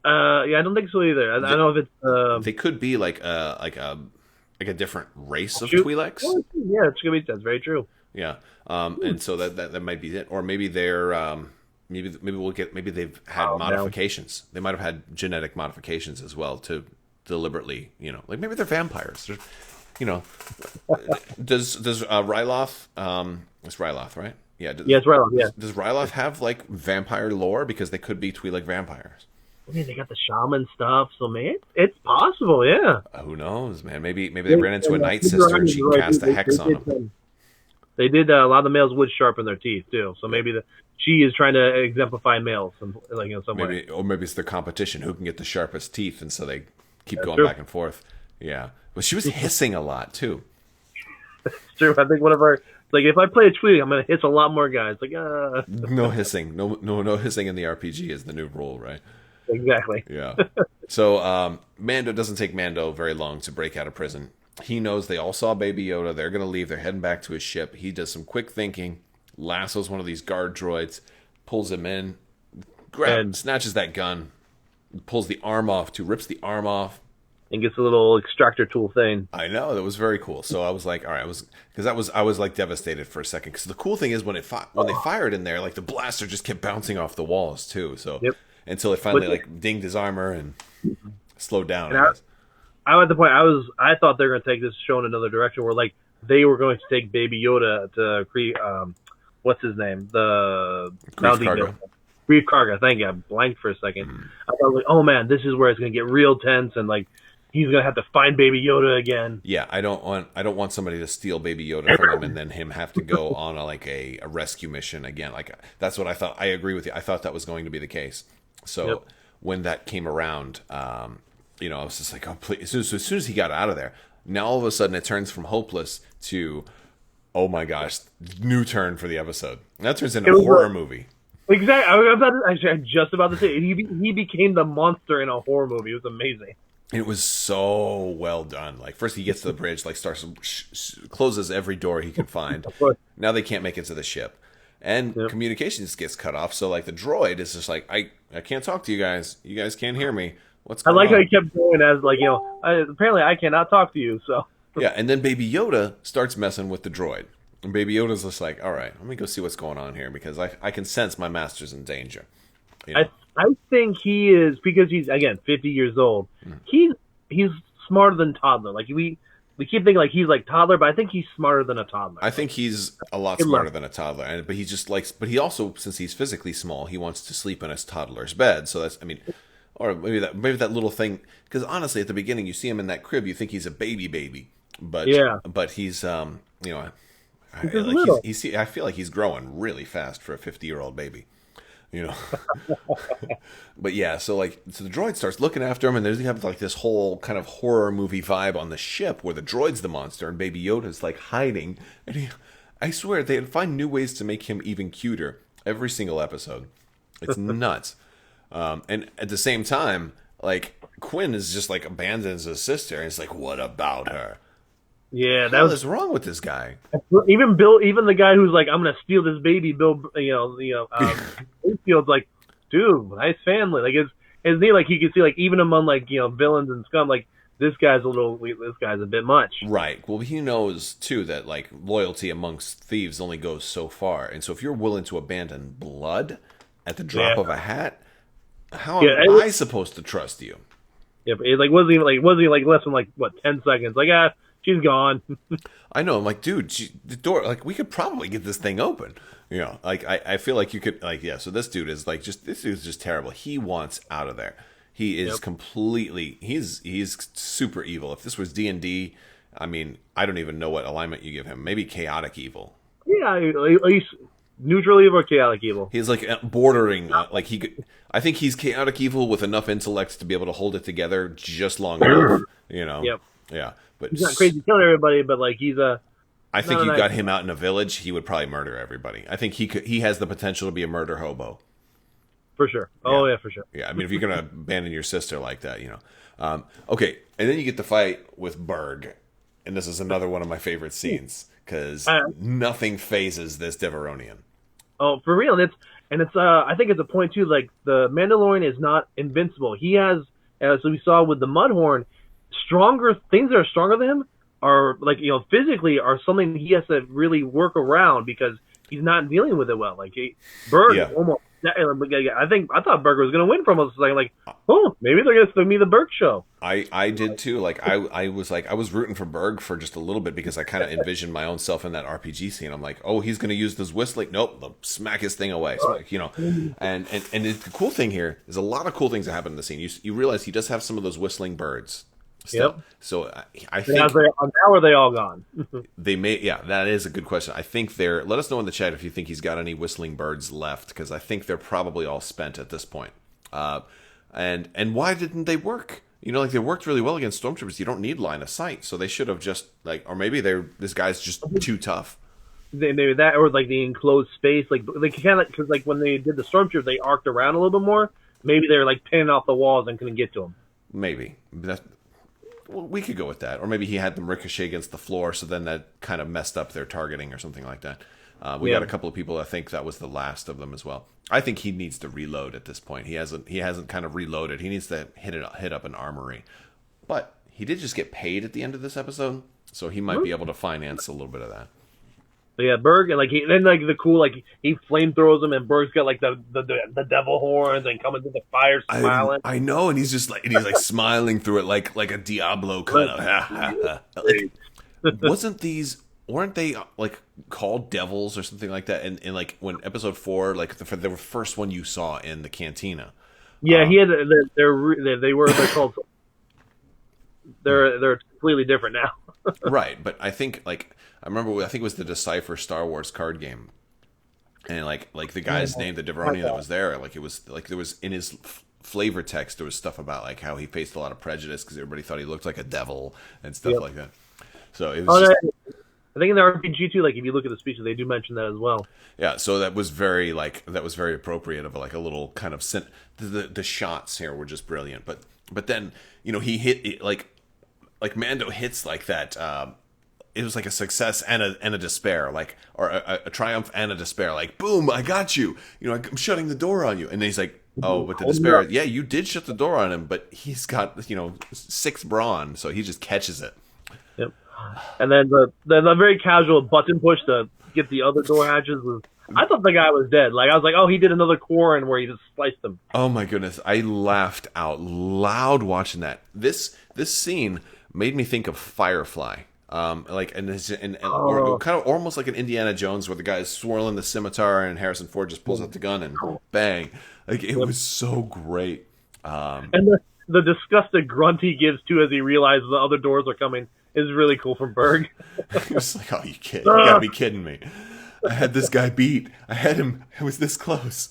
I don't think so either. I don't know if it's. They could be like a different race of Twi'leks. Oh, yeah, it's gonna be. That's very true. Yeah, and so that might be it, or maybe they're maybe they've had modifications. They might have had genetic modifications as well to deliberately, like maybe they're vampires. Does Ryloth? It's Ryloth, right? Yeah. It's Ryloth. Yeah. Does Ryloth have like vampire lore, because they could be Twi'lek vampires? I mean, they got the shaman stuff, so man, it's possible, yeah. Who knows, man? Maybe they ran into a night sister and she cast a hex on them. They did a lot of the males would sharpen their teeth too, so maybe she is trying to exemplify males, some way. Or maybe it's their competition who can get the sharpest teeth, and so they keep going back and forth. Yeah, but she was hissing a lot too. It's true. I think one of our if I play a Twi'lek, I'm gonna hiss a lot more guys. No hissing, no hissing in the RPG is the new rule, right? Exactly. Yeah. So Mando doesn't take Mando very long to break out of prison. He knows they all saw Baby Yoda. They're going to leave. They're heading back to his ship. He does some quick thinking, lassos one of these guard droids, pulls him in, snatches that gun, pulls the arm off, rips the arm off, and gets a little extractor tool thing. I know, that was very cool. So I was like, all right, I was like devastated for a second, because the cool thing is when they fired in there, like the blaster just kept bouncing off the walls too. So. Yep. Until it finally dinged his armor and slowed down. I'm at the point I thought they were going to take this show in another direction, where they were going to take Baby Yoda to what's his name, the Grief Karga. Grief Karga. Thank you. I blanked for a second. I thought oh man, this is where it's going to get real tense, and he's going to have to find Baby Yoda again. Yeah, I don't want somebody to steal Baby Yoda from him and then him have to go on a rescue mission again. That's what I thought. I agree with you. I thought that was going to be the case. So when that came around, I was just like, oh, please. As soon as he got out of there, Now all of a sudden it turns from hopeless to, oh my gosh, new turn for the episode. And that turns into a horror movie. Exactly. I'm just about to say he became the monster in a horror movie. It was amazing. It was so well done. Like first he gets to the bridge, like starts closes every door he can find. Now they can't make it to the ship, and communications gets cut off. So like the droid is just like, I can't talk to you guys. You guys can't hear me. What's going on? I like how he kept going as like, apparently I cannot talk to you. So yeah, and then Baby Yoda starts messing with the droid. And Baby Yoda's just like, all right, let me go see what's going on here because I can sense my master's in danger. You know? I think he is, because he's, again, 50 years old. He's smarter than toddler. Like we keep thinking like he's like toddler, but I think he's smarter than a toddler. I think he's a lot smarter than a toddler. But he just likes, but he also, since he's physically small, he wants to sleep in his toddler's bed. So that's, I mean, or maybe that little thing. Because honestly, at the beginning, you see him in that crib, you think he's a baby, but he's I feel like he's growing really fast for a 50-year-old baby, you know. But yeah, so the droid starts looking after him, and there's have like this whole kind of horror movie vibe on the ship where the droid's the monster and Baby Yoda's like hiding. And I swear they'd find new ways to make him even cuter every single episode. It's nuts. And at the same time, like Quinn is just like abandons his sister, and it's like, what about her? Yeah, what is wrong with this guy? Even the guy who's like, I'm gonna steal this baby, Bayfield's like, dude, nice family. Like it's neat. Like you can see, like even among like villains and scum, like this guy's a bit much. Right. Well, he knows too that like loyalty amongst thieves only goes so far, and so if you're willing to abandon blood at the drop of a hat, how am I supposed to trust you? Yeah, but it like wasn't even less than like what 10 seconds. Like she's gone. I know. I'm like, dude, the door, like, we could probably get this thing open. You know, like, I feel like you could, like, yeah, so this dude is, like, this dude's just terrible. He wants out of there. He is completely, he's super evil. If this was D&D, I mean, I don't even know what alignment you give him. Maybe chaotic evil. Yeah, at least neutral evil or chaotic evil. He's, like, bordering, like, I think he's chaotic evil with enough intellect to be able to hold it together just long enough, you know? Yep. Yeah. But he's not crazy killing everybody, but like he's a. I think you got him out in a village, he would probably murder everybody. I think he has the potential to be a murder hobo. For sure. Oh yeah, for sure. Yeah, I mean, if you're gonna abandon your sister like that, you know. Okay, and then you get the fight with Berg, and this is another one of my favorite scenes because nothing phases this Deveronian. Oh, for real. It's I think it's a point too. Like the Mandalorian is not invincible. He has, as we saw with the Mudhorn, stronger things that are stronger than him are like physically are something he has to really work around because he's not dealing with it well. Like Berg almost. I thought Berg was going to win from us. Like, oh, maybe they're going to me the Berg show. I did too. Like I was rooting for Berg for just a little bit because I kind of envisioned my own self in that RPG scene. I'm like, oh, he's going to use this whistling. Nope, they'll smack his thing away. So, like, and the cool thing here is a lot of cool things that happen in the scene. You realize he does have some of those whistling birds. Still. Yep. So I think now are they all gone? They may. Yeah, that is a good question. I think they're. Let us know in the chat if you think he's got any whistling birds left, because I think they're probably all spent at this point. And why didn't they work? Like they worked really well against stormtroopers. You don't need line of sight, so they should have just or maybe this guy's just too tough. Maybe that, or like the enclosed space, like they kind of because like when they did the stormtroopers, they arced around a little bit more. Maybe they were like pinning off the walls and couldn't get to them. Maybe we could go with that. Or maybe he had them ricochet against the floor, so then that kind of messed up their targeting or something like that. We got a couple of people that think that was the last of them as well. I think he needs to reload at this point. He hasn't kind of reloaded. He needs to hit up an armory. But he did just get paid at the end of this episode, so he might be able to finance a little bit of that. So yeah, Berg, and then the cool, like he flamethrowers him, and Berg's got like the devil horns and coming through the fire smiling. I know, and he's smiling through it like a Diablo kind of. Weren't they like called devils or something like that? And like when episode 4, like the first one you saw in the cantina. Yeah, he had they're called. They're completely different now. Right, but I think I think it was the Decipher Star Wars card game, and like the guy's name, the Deveronian that was there, like it was like there was in his flavor text, there was stuff about like how he faced a lot of prejudice because everybody thought he looked like a devil and stuff like that. So it was. I think in the RPG too, like if you look at the speeches, they do mention that as well. Yeah, so that was very appropriate of like a little kind of the shots here were just brilliant. But then he hit like Mando hits like that. It was like a success and a despair, like or a triumph and a despair. Like boom, I got you. I'm shutting the door on you, and then he's like, oh, but the despair. Yeah, you did shut the door on him, but he's got 6 brawn, so he just catches it. Yep. And then the very casual button push to get the other door hatches was. I thought the guy was dead. Like I was like, oh, he did another Quarren where he just sliced him. Oh my goodness, I laughed out loud watching that. This scene made me think of Firefly. Or kind of almost like an Indiana Jones where the guy is swirling the scimitar and Harrison Ford just pulls out the gun and bang. Like it was so great. And the disgusted grunt he gives too as he realizes the other doors are coming is really cool from Berg. He was like, "Oh, you gotta be kidding me! I had this guy beat. I had him. It was this close."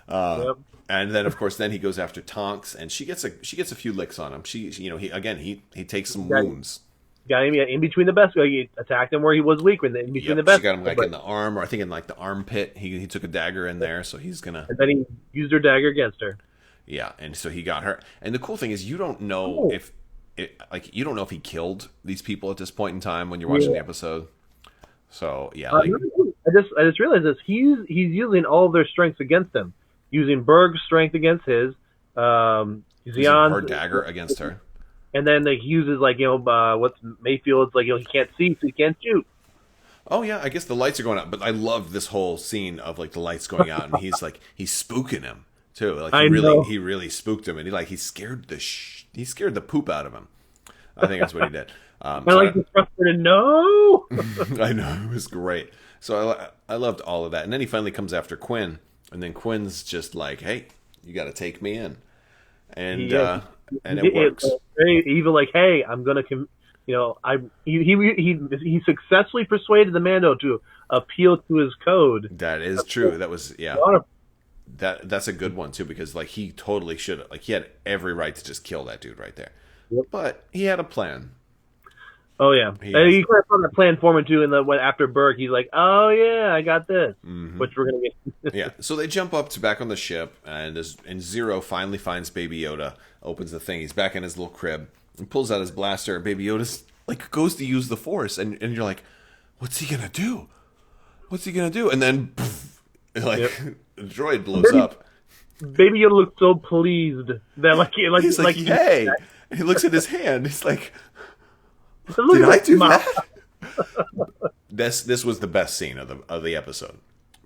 And then, of course, he goes after Tonks, and she gets a few licks on him. He takes some wounds. Got him in between the best. He attacked him where he was weak. In between the best. She got him like in the arm, or I think in like the armpit. He took a dagger in there, so he's gonna. And then he used her dagger against her. Yeah, and so he got her. And the cool thing is, you don't know if he killed these people at this point in time when you're watching the episode. So yeah, I just realized this. He's using all of their strengths against him, using Berg's strength against his, Xion's her dagger against her, and then he uses what's Mayfield's he can't see, so he can't shoot. Oh yeah, I guess the lights are going out, but I love this whole scene of like the lights going out, and he's spooking him too. Like he really spooked him, and he scared the poop out of him. I think that's what he did. The frustrated no. I know, it was great. So I loved all of that, and then he finally comes after Quinn, and then Quinn's just like, "Hey, you got to take me in," and it works. Very evil, like, "Hey, I'm gonna, he successfully persuaded the Mando to appeal to his code." That is true. That was That's a good one too, because he totally should have. He had every right to just kill that dude right there. Yep. But he had a plan. Oh yeah, he kind of found that plan forming too. And after Berg, he's like, "Oh yeah, I got this," which we're gonna get. Yeah. So they jump up to back on the ship, and Zero finally finds Baby Yoda. Opens the thing. He's back in his little crib and pulls out his blaster. And Baby Yoda's goes to use the Force, and you're like, "What's he gonna do? What's he gonna do?" And then, poof, the droid blows up. Baby Yoda looks so pleased that he's like, "Hey!" And he looks at his hand. He's like, "Did I do that?" This was the best scene of the episode,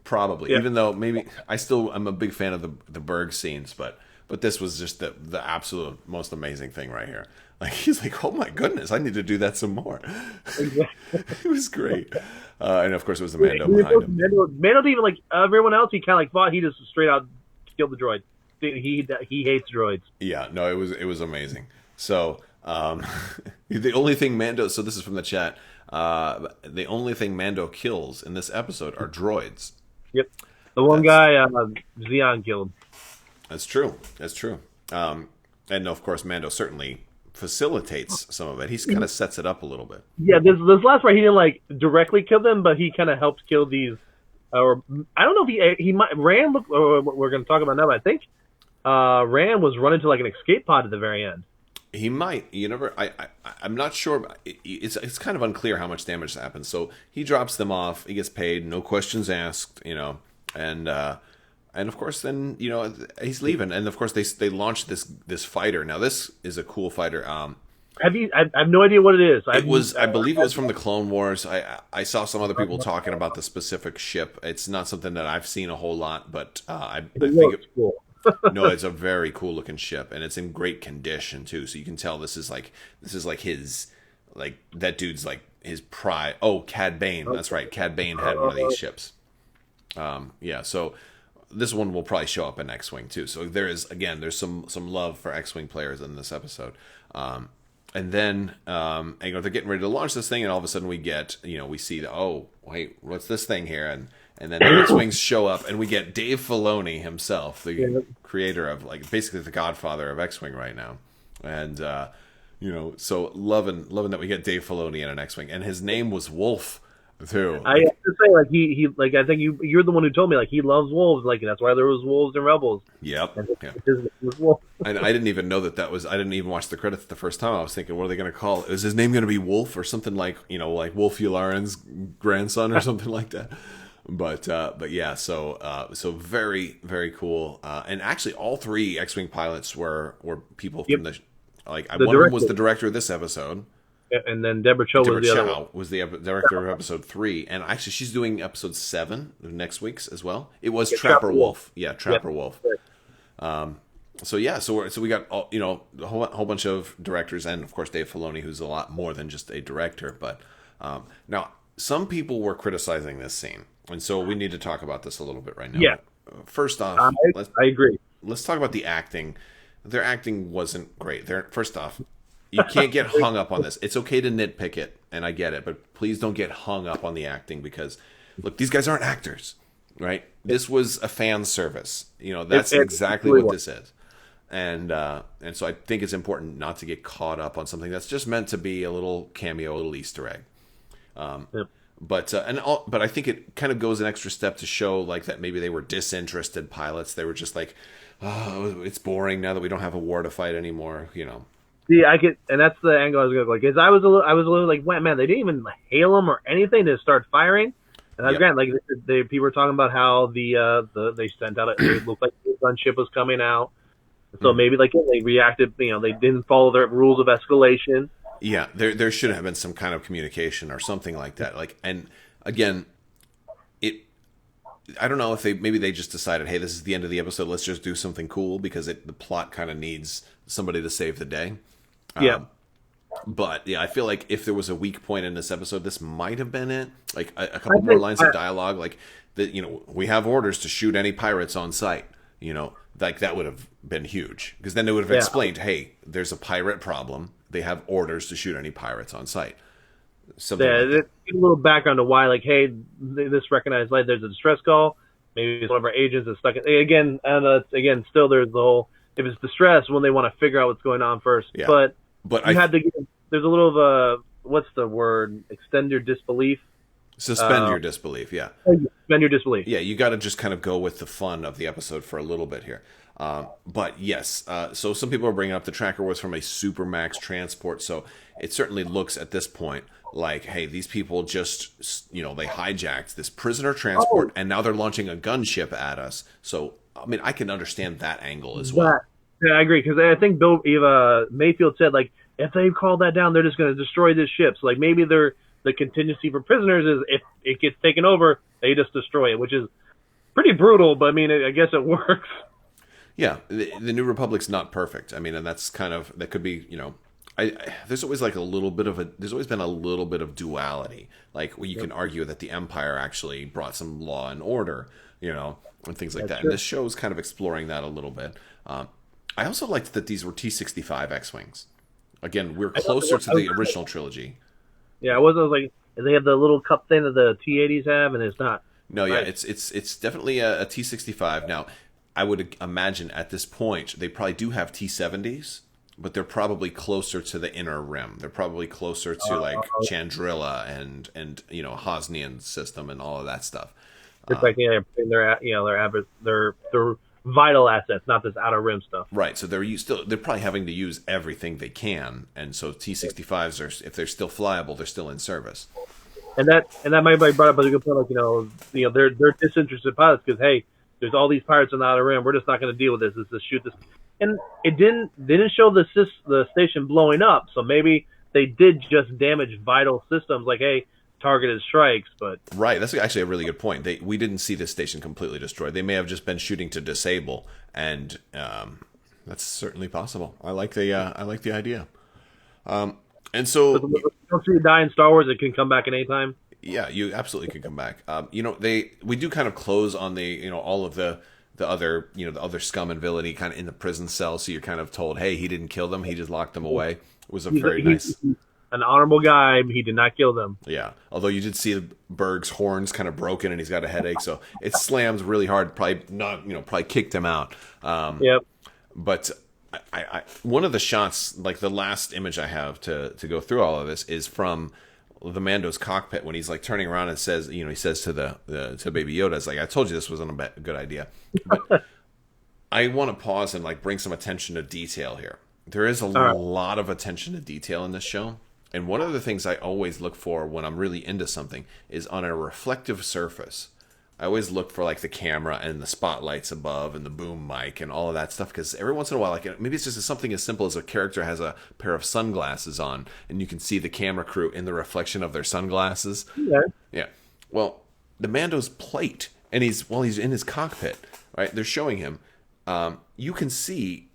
probably. Yeah. Even though maybe I'm a big fan of the Berg scenes, but this was just the absolute most amazing thing right here. He's like, "Oh my goodness, I need to do that some more." It was great, and of course it was the Mando behind him. Mando didn't even everyone else. He kind of fought. He just straight out killed the droid. He hates droids. Yeah, no, it was amazing. So the only thing Mando. So this is from the chat. The only thing Mando kills in this episode are droids. Yep, the one guy Xion killed. That's true. And of course Mando certainly facilitates some of it. He kind of sets it up a little bit. Yeah, this last part he didn't directly kill them, but he kind of helped kill these. Or I don't know if he might Rand. We're going to talk about now. But I think Rand was running to an escape pod at the very end. He might. You never. I'm not sure. It's kind of unclear how much damage happens. So he drops them off. He gets paid. No questions asked. And of course then he's leaving. And of course they launch this fighter. Now this is a cool fighter. I have no idea what it is. I believe it was from the Clone Wars. I saw some other people talking about the specific ship. It's not something that I've seen a whole lot, but I think it's cool. No, it's a very cool looking ship, and it's in great condition too. So you can tell this is his that dude's his pride. Oh, Cad Bane, that's right. Cad Bane had one of these ships. Yeah. So this one will probably show up in X-Wing too. So there's some love for X-Wing players in this episode. And then they're getting ready to launch this thing, and all of a sudden we see oh wait, what's this thing here? And then the X-Wings show up, and we get Dave Filoni himself, the creator of, like, basically the godfather of X-Wing right now. And, so loving that we get Dave Filoni in an X-Wing. And his name was Wolf, too. I have to say, like, he I think you're the one who told me, like, he loves wolves. Like, that's why there was wolves and Rebels. Yep. And his name was Wolf. And I didn't even know that was. I didn't even watch the credits the first time. I was thinking, what are they going to call it? Is his name going to be Wolf or something like Wolf Yularen's grandson or something like that? But yeah, so very, very cool. And actually, all 3 X-Wing pilots were people from one of them was the director of this episode. And then Deborah Chow was the other one. Was the director of episode 3, and actually she's doing episode 7 of next week's as well. It was Trapper Wolf. Yeah, Trapper Wolf. So we got a whole bunch of directors, and of course Dave Filoni, who's a lot more than just a director. But now some people were criticizing this scene, and so we need to talk about this a little bit right now. Yeah. First off, I agree. Let's talk about the acting. Their acting wasn't great. First off, you can't get hung up on this. It's okay to nitpick it, and I get it, but please don't get hung up on the acting because, look, these guys aren't actors, right? This was a fan service. That's exactly what this is. And so I think it's important not to get caught up on something that's just meant to be a little cameo, a little Easter egg. But I think it kind of goes an extra step to show like that maybe they were disinterested pilots. They were just like, oh, it's boring now that we don't have a war to fight anymore. See, and that's the angle I was going to go. Because I was a little like, man, they didn't even hail them or anything to start firing. And that's great. Like people were talking about how they sent out it looked like the gunship was coming out. So maybe like they reacted. They didn't follow their rules of escalation. Yeah, there should have been some kind of communication or something like that. Like, and again, I don't know if they just decided, hey, this is the end of the episode. Let's just do something cool because the plot kind of needs somebody to save the day. But yeah, I feel like if there was a weak point in this episode, this might have been it. Like a couple more lines of dialogue, like that. We have orders to shoot any pirates on sight. Like that would have been huge because then they would have explained, hey, there's a pirate problem. They have orders to shoot any pirates on sight. A little background to why, like, hey, this recognized light. There's a distress call. Maybe one of our agents is stuck. Again, still there's the whole. If it's distress, when they want to figure out what's going on first. Yeah. But you had to. There's a little of a what's the word? Extend your disbelief. Suspend your disbelief. Yeah. Suspend your disbelief. Yeah, you got to just kind of go with the fun of the episode for a little bit here. But yes, so some people are bringing up the tracker was from a Supermax transport, so it certainly looks at this point like, hey, these people just, they hijacked this prisoner transport, and now they're launching a gunship at us. So, I mean, I can understand that angle as well. Yeah, I agree, because I think Mayfield said, like, if they call that down, they're just going to destroy this ship. So, like, maybe the contingency for prisoners is if it gets taken over, they just destroy it, which is pretty brutal, but, I mean, I guess it works. Yeah, the New Republic's not perfect. I mean, and that's kind of, that could be, there's always like there's always been a little bit of duality. Like, where you can argue that the Empire actually brought some law and order, and things like that. True. And this show is kind of exploring that a little bit. I also liked that these were T-65 X-Wings. Again, we're closer to the original trilogy. Yeah, I was like, they have the little cup thing that the T-80s have, and it's not. No, yeah, it's definitely a T-65. Now, I would imagine at this point they probably do have T-70s, but they're probably closer to the inner rim. They're probably closer to like Chandrilla and Hosnian's system and all of that stuff. It's like their vital assets, not this outer rim stuff. Right. So they're probably having to use everything they can, and so T-65s are, if they're still flyable, they're still in service. And that might be brought up as a good point. Like they're disinterested pilots because hey, there's all these pirates on the outer rim. We're just not going to deal with this. Let's just shoot this. And it didn't show the station blowing up. So maybe they did just damage vital systems. Like, hey, targeted strikes. But right, that's actually a really good point. We didn't see this station completely destroyed. They may have just been shooting to disable, and that's certainly possible. I like the idea. And so, if you don't see you die in Star Wars, it can come back at any time. Yeah, you absolutely can come back. We do kind of close on all of the other the other scum and villainy kind of in the prison cell. So you're kind of told, hey, he didn't kill them, he just locked them away. It was a very nice. an honorable guy. He did not kill them. Yeah, although you did see Berg's horns kind of broken, and he's got a headache, so it slams really hard. Probably not, probably kicked him out. Yep. But I one of the shots, like the last image I have to go through all of this, is from the Mando's cockpit when he's like turning around and says, he says to to Baby Yoda, "It's like, I told you this wasn't a good idea." But I want to pause and like bring some attention to detail here. There is a lot of attention to detail in this show. And one of the things I always look for when I'm really into something is on a reflective surface. I always look for like the camera and the spotlights above and the boom mic and all of that stuff, because every once in a while, like maybe it's just something as simple as a character has a pair of sunglasses on and you can see the camera crew in the reflection of their sunglasses. Yeah. Well, the Mando's plate, and he's in his cockpit, right? They're showing him. You can see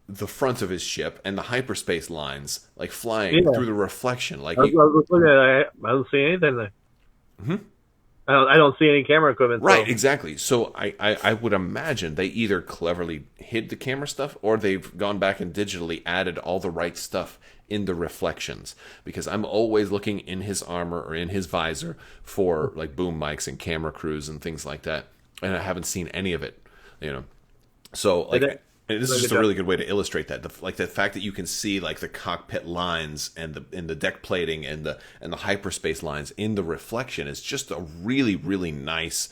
the front of his ship and the hyperspace lines like flying through the reflection. Like I don't see anything there. I don't see any camera equipment. Right, so. Exactly. So I would imagine they either cleverly hid the camera stuff or they've gone back and digitally added all the right stuff in the reflections. Because I'm always looking in his armor or in his visor for like boom mics and camera crews and things like that. And I haven't seen any of it, So like... And this is just a really good way to illustrate that, the fact that you can see like the cockpit lines and the deck plating and the hyperspace lines in the reflection is just a really, really nice,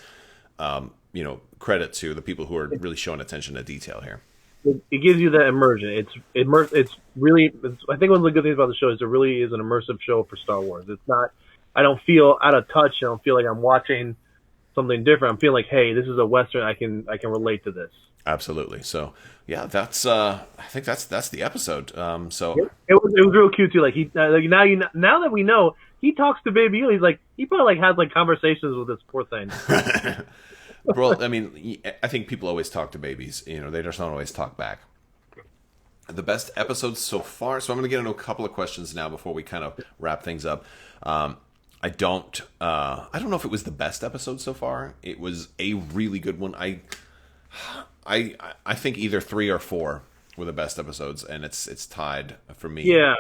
credit to the people who are really showing attention to detail here. It gives you that immersion. It's really. I think one of the good things about the show is it really is an immersive show for Star Wars. It's not. I don't feel out of touch. I don't feel like I'm watching something different. I'm feeling like, hey, this is a Western. I can relate to this. Absolutely. So yeah, that's I think that's the episode. So it was real cute too. Like now that we know, he talks to Baby Yoda. He's like, he probably has like conversations with this poor thing. Well, I mean, I think people always talk to babies. They just don't always talk back. The best episodes so far. So I'm going to get into a couple of questions now before we kind of wrap things up. I don't know if it was the best episode so far. It was a really good one. I think either 3 or 4 were the best episodes, and it's tied for me. Yeah,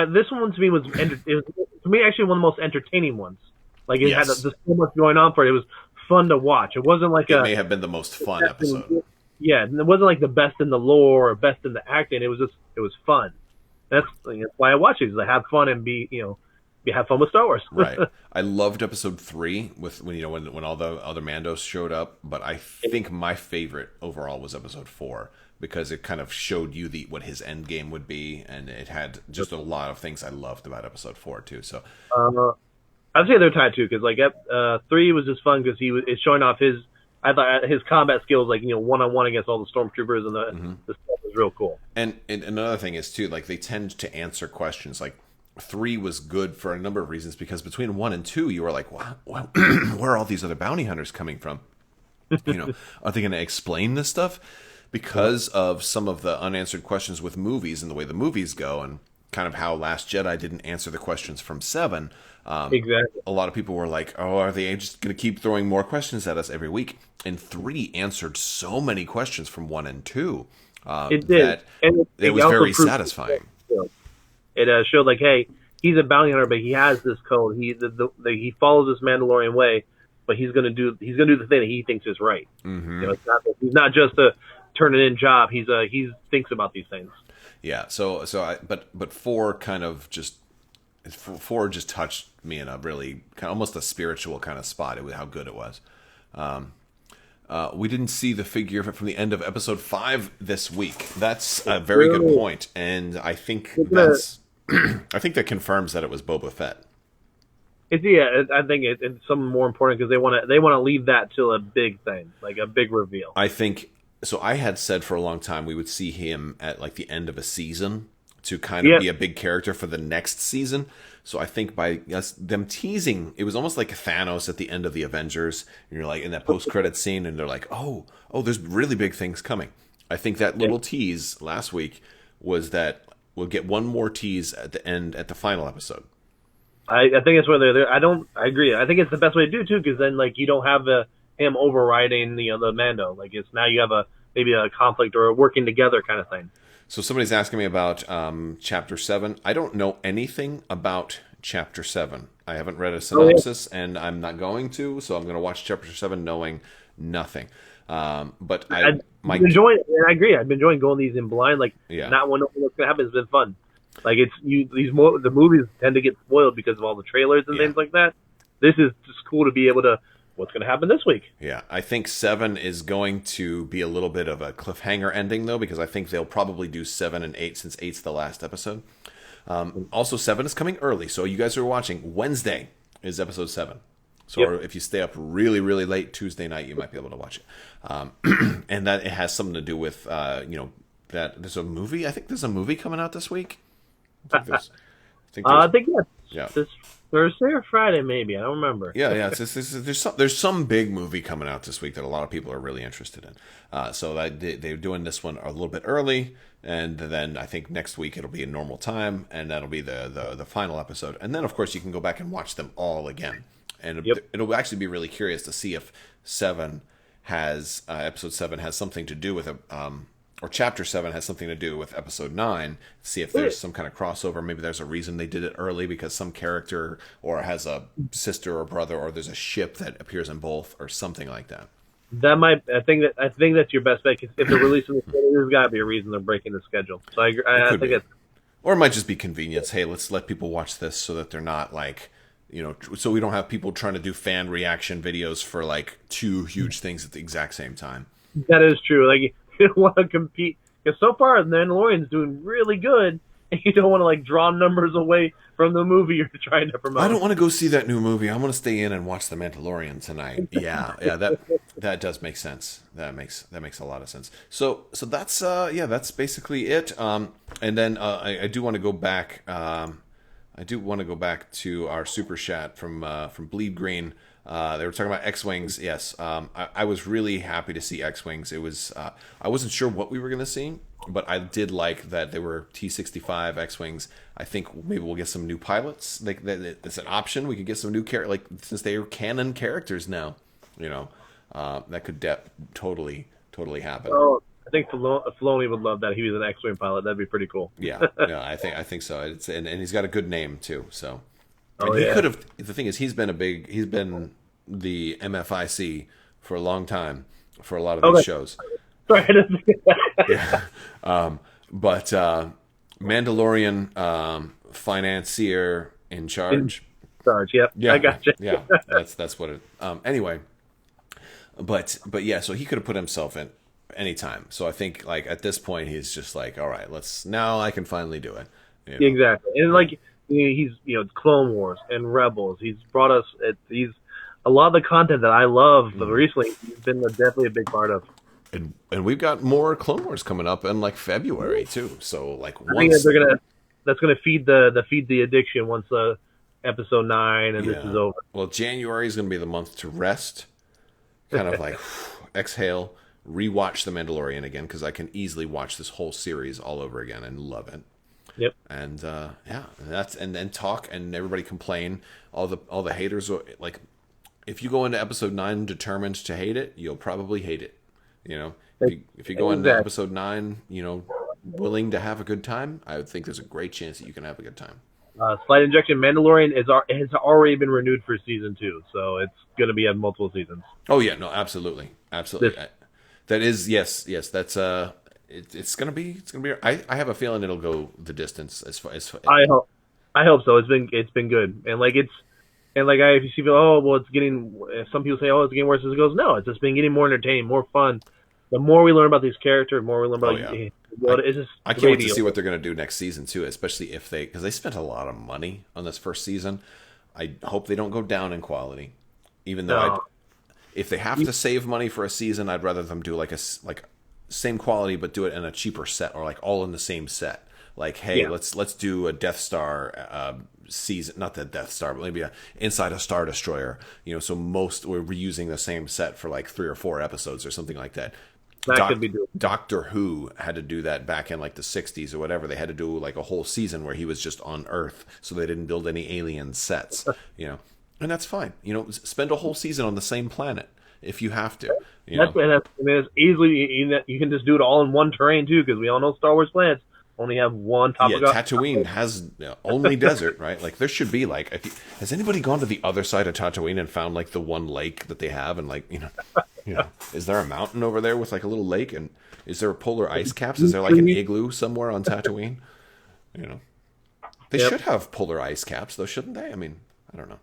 this one to me was to me actually one of the most entertaining ones. Like it had so much going on for it. It was fun to watch. It wasn't like it may have been the most fun episode. Yeah, it wasn't like the best in the lore or best in the acting. It was fun. That's why I watch it. Is I have fun and have fun with Star Wars. Right. I loved episode 3 when all the other Mandos showed up, but I think my favorite overall was episode 4 because it kind of showed you what his end game would be, and it had just a lot of things I loved about episode 4 too. So I'd say they're tied too, because like 3 was just fun because it's showing off his combat skills, like 1-on-1 against all the stormtroopers, and the stuff was real cool. And another thing is too, like they tend to answer questions like. 3 was good for a number of reasons because between 1 and 2, you were like, wow, where are all these other bounty hunters coming from? Are they going to explain this stuff? Because of some of the unanswered questions with movies and the way the movies go, and kind of how Last Jedi didn't answer the questions from 7. Exactly. A lot of people were like, oh, are they just going to keep throwing more questions at us every week? And 3 answered so many questions from 1 and 2 it did. That it was very satisfying. It showed like, hey, he's a bounty hunter, but he has this code. He follows this Mandalorian way, but he's gonna do the thing that he thinks is right. Mm-hmm. He's not just a turn it in job. He thinks about these things. Yeah. But 4 kind of just 4 just touched me in a really kind of almost a spiritual kind of spot. How good it was. We didn't see the figure from the end of episode 5 this week. That's a very good point, and I think I think that confirms that it was Boba Fett. I think it's something more important because they want to leave that till a big thing, like a big reveal. I think so. I had said for a long time we would see him at like the end of a season to kind of be a big character for the next season. So I think by them teasing, it was almost like Thanos at the end of the Avengers, and you're like in that post-credit scene, and they're like, oh, there's really big things coming. I think that little tease last week was that we'll get one more tease at the end, at the final episode. I think it's where they're there. I agree. I think it's the best way to do it too, because then like you don't have him overriding the Mando. Like it's now you have maybe a conflict or a working together kind of thing. So somebody's asking me about Chapter 7. I don't know anything about Chapter 7. I haven't read a synopsis, and I'm not going to, so I'm going to watch Chapter 7 knowing nothing. But I've been enjoying, and I agree. I've been enjoying going these in blind, like not knowing what's going to happen. It's been fun. Like the movies tend to get spoiled because of all the trailers and things like that. This is just cool to be able to. What's going to happen this week? Yeah, I think 7 is going to be a little bit of a cliffhanger ending, though, because I think they'll probably do 7 and 8 since 8's the last episode. Also, 7 is coming early, so you guys who are watching, Wednesday is episode 7. So if you stay up really, really late Tuesday night, you might be able to watch it. And that it has something to do with, that there's a movie. I think there's a movie coming out this week. I think this Thursday or Friday, maybe. I don't remember. There's some big movie coming out this week that a lot of people are really interested in. So they're doing this one a little bit early, and then I think next week it'll be a normal time, and that'll be the final episode. And then, of course, you can go back and watch them all again. And it'll actually be really curious to see if episode 7 has something to do with or Chapter 7 has something to do with Episode 9, see if there's some kind of crossover. Maybe there's a reason they did it early because some character or has a sister or brother, or there's a ship that appears in both, or something like that. I think that's your best bet. Cause if they're releasing the schedule, there's got to be a reason they're breaking the schedule. So I think it's... Or it might just be convenience. Hey, let's let people watch this so that they're not like... so we don't have people trying to do fan reaction videos for like 2 huge things at the exact same time. That is true. Like, you don't want to compete because so far the Mandalorian's doing really good, and you don't want to like draw numbers away from the movie you're trying to promote. I don't want to go see that new movie. I want to stay in and watch the Mandalorian tonight. That does make sense. That makes a lot of sense. So that's that's basically it. And then I do want to go back. I do want to go back to our super chat from Bleed Green. They were talking about X-Wings. Yes, I was really happy to see X-Wings. It was I wasn't sure what we were going to see, but I did like that they were T-65 X-Wings. I think maybe we'll get some new pilots. It's an option. We could get some new since they are canon characters now. That could totally happen. Oh, I think Filoni would love that. He was an X-Wing pilot. That'd be pretty cool. Yeah, I think so. And he's got a good name too. So. He could have. The thing is, he's been the MFIC for a long time for a lot of these shows. Sorry, but Mandalorian financier in charge. Yep. Yeah, I gotcha. Yeah, that's what it. Anyway, but yeah, so he could have put himself in anytime. So I think like at this point he's just like, all right, now I can finally do it. Exactly, and like. He's Clone Wars and Rebels. He's brought us. He's a lot of the content that I love. But recently, he's been definitely a big part of. And we've got more Clone Wars coming up in like February too. So like I think that's gonna feed the addiction once episode 9 and this is over. Well, January is gonna be the month to rest, kind of like exhale, rewatch The Mandalorian again because I can easily watch this whole series all over again and love it. Yep. And and then talk and everybody complain. All the haters are like, if you go into episode 9 determined to hate it, you'll probably hate it. If you go into episode 9, willing to have a good time, I would think there's a great chance that you can have a good time. Slight injection. Mandalorian has already been renewed for season 2, so it's going to be at multiple seasons. Oh yeah, no, absolutely. That is yes. That's It's gonna be. I have a feeling it'll go the distance as far as. I hope so. It's been good, and if you see, it's getting. Some people say, it's getting worse as it goes. No, it's just been getting more entertaining, more fun. The more we learn about these characters, the more we learn about. I can't wait to see what they're gonna do next season too, especially because they spent a lot of money on this first season. I hope they don't go down in quality, even though if they have to save money for a season, I'd rather them do like same quality but do it in a cheaper set or like all in the same set. Like, hey, let's do a Death Star season, not the Death Star, but maybe inside a Star Destroyer. So we're reusing the same set for like 3 or 4 episodes or something like that. That could be doable. Doctor Who had to do that back in like the 60s or whatever. They had to do like a whole season where he was just on Earth, so they didn't build any alien sets. And that's fine. Spend a whole season on the same planet. if you have to. You know? It's easily you can just do it all in one terrain too, because we all know Star Wars planets only have one topographic. Yeah, Tatooine has only desert, right? Like there should be like, has anybody gone to the other side of Tatooine and found like the one lake that they have, and like is there a mountain over there with like a little lake, and is there polar ice caps? Is there like an igloo somewhere on Tatooine? You know, they should have polar ice caps though, shouldn't they? I mean, I don't know,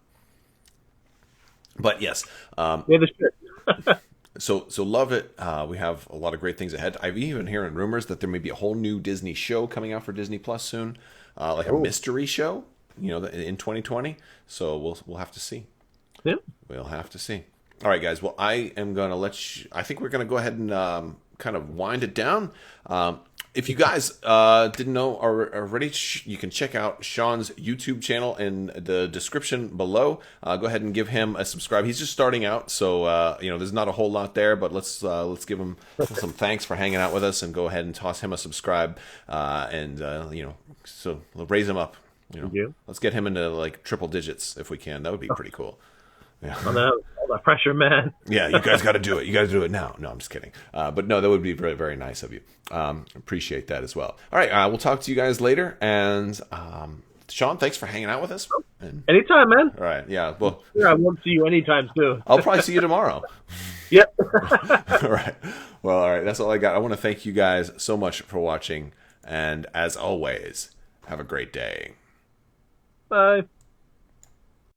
but yes, Yeah, they should. So love it. We have a lot of great things ahead. I've even hearing rumors that there may be a whole new Disney show coming out for Disney Plus soon, like a mystery show, in 2020. So we'll have to see. Yeah, we'll have to see. All right, guys. Well, I am gonna I think we're gonna go ahead and kind of wind it down. If you guys didn't know already, you can check out Sean's YouTube channel in the description below. Go ahead and give him a subscribe. He's just starting out, so there's not a whole lot there, but let's give him some thanks for hanging out with us, and go ahead and toss him a subscribe, so we'll raise him up. Let's get him into like triple digits if we can. That would be pretty cool. Yeah. All that pressure, man. Yeah, you guys got to do it. You got to do it now. No, I'm just kidding. But no, that would be very, very nice of you. Appreciate that as well. All right, we'll talk to you guys later. And Sean, thanks for hanging out with us. And, anytime, man. All right, yeah. Well, I won't see you anytime soon. I'll probably see you tomorrow. Yep. All right. Well, all right. That's all I got. I want to thank you guys so much for watching. And as always, have a great day. Bye.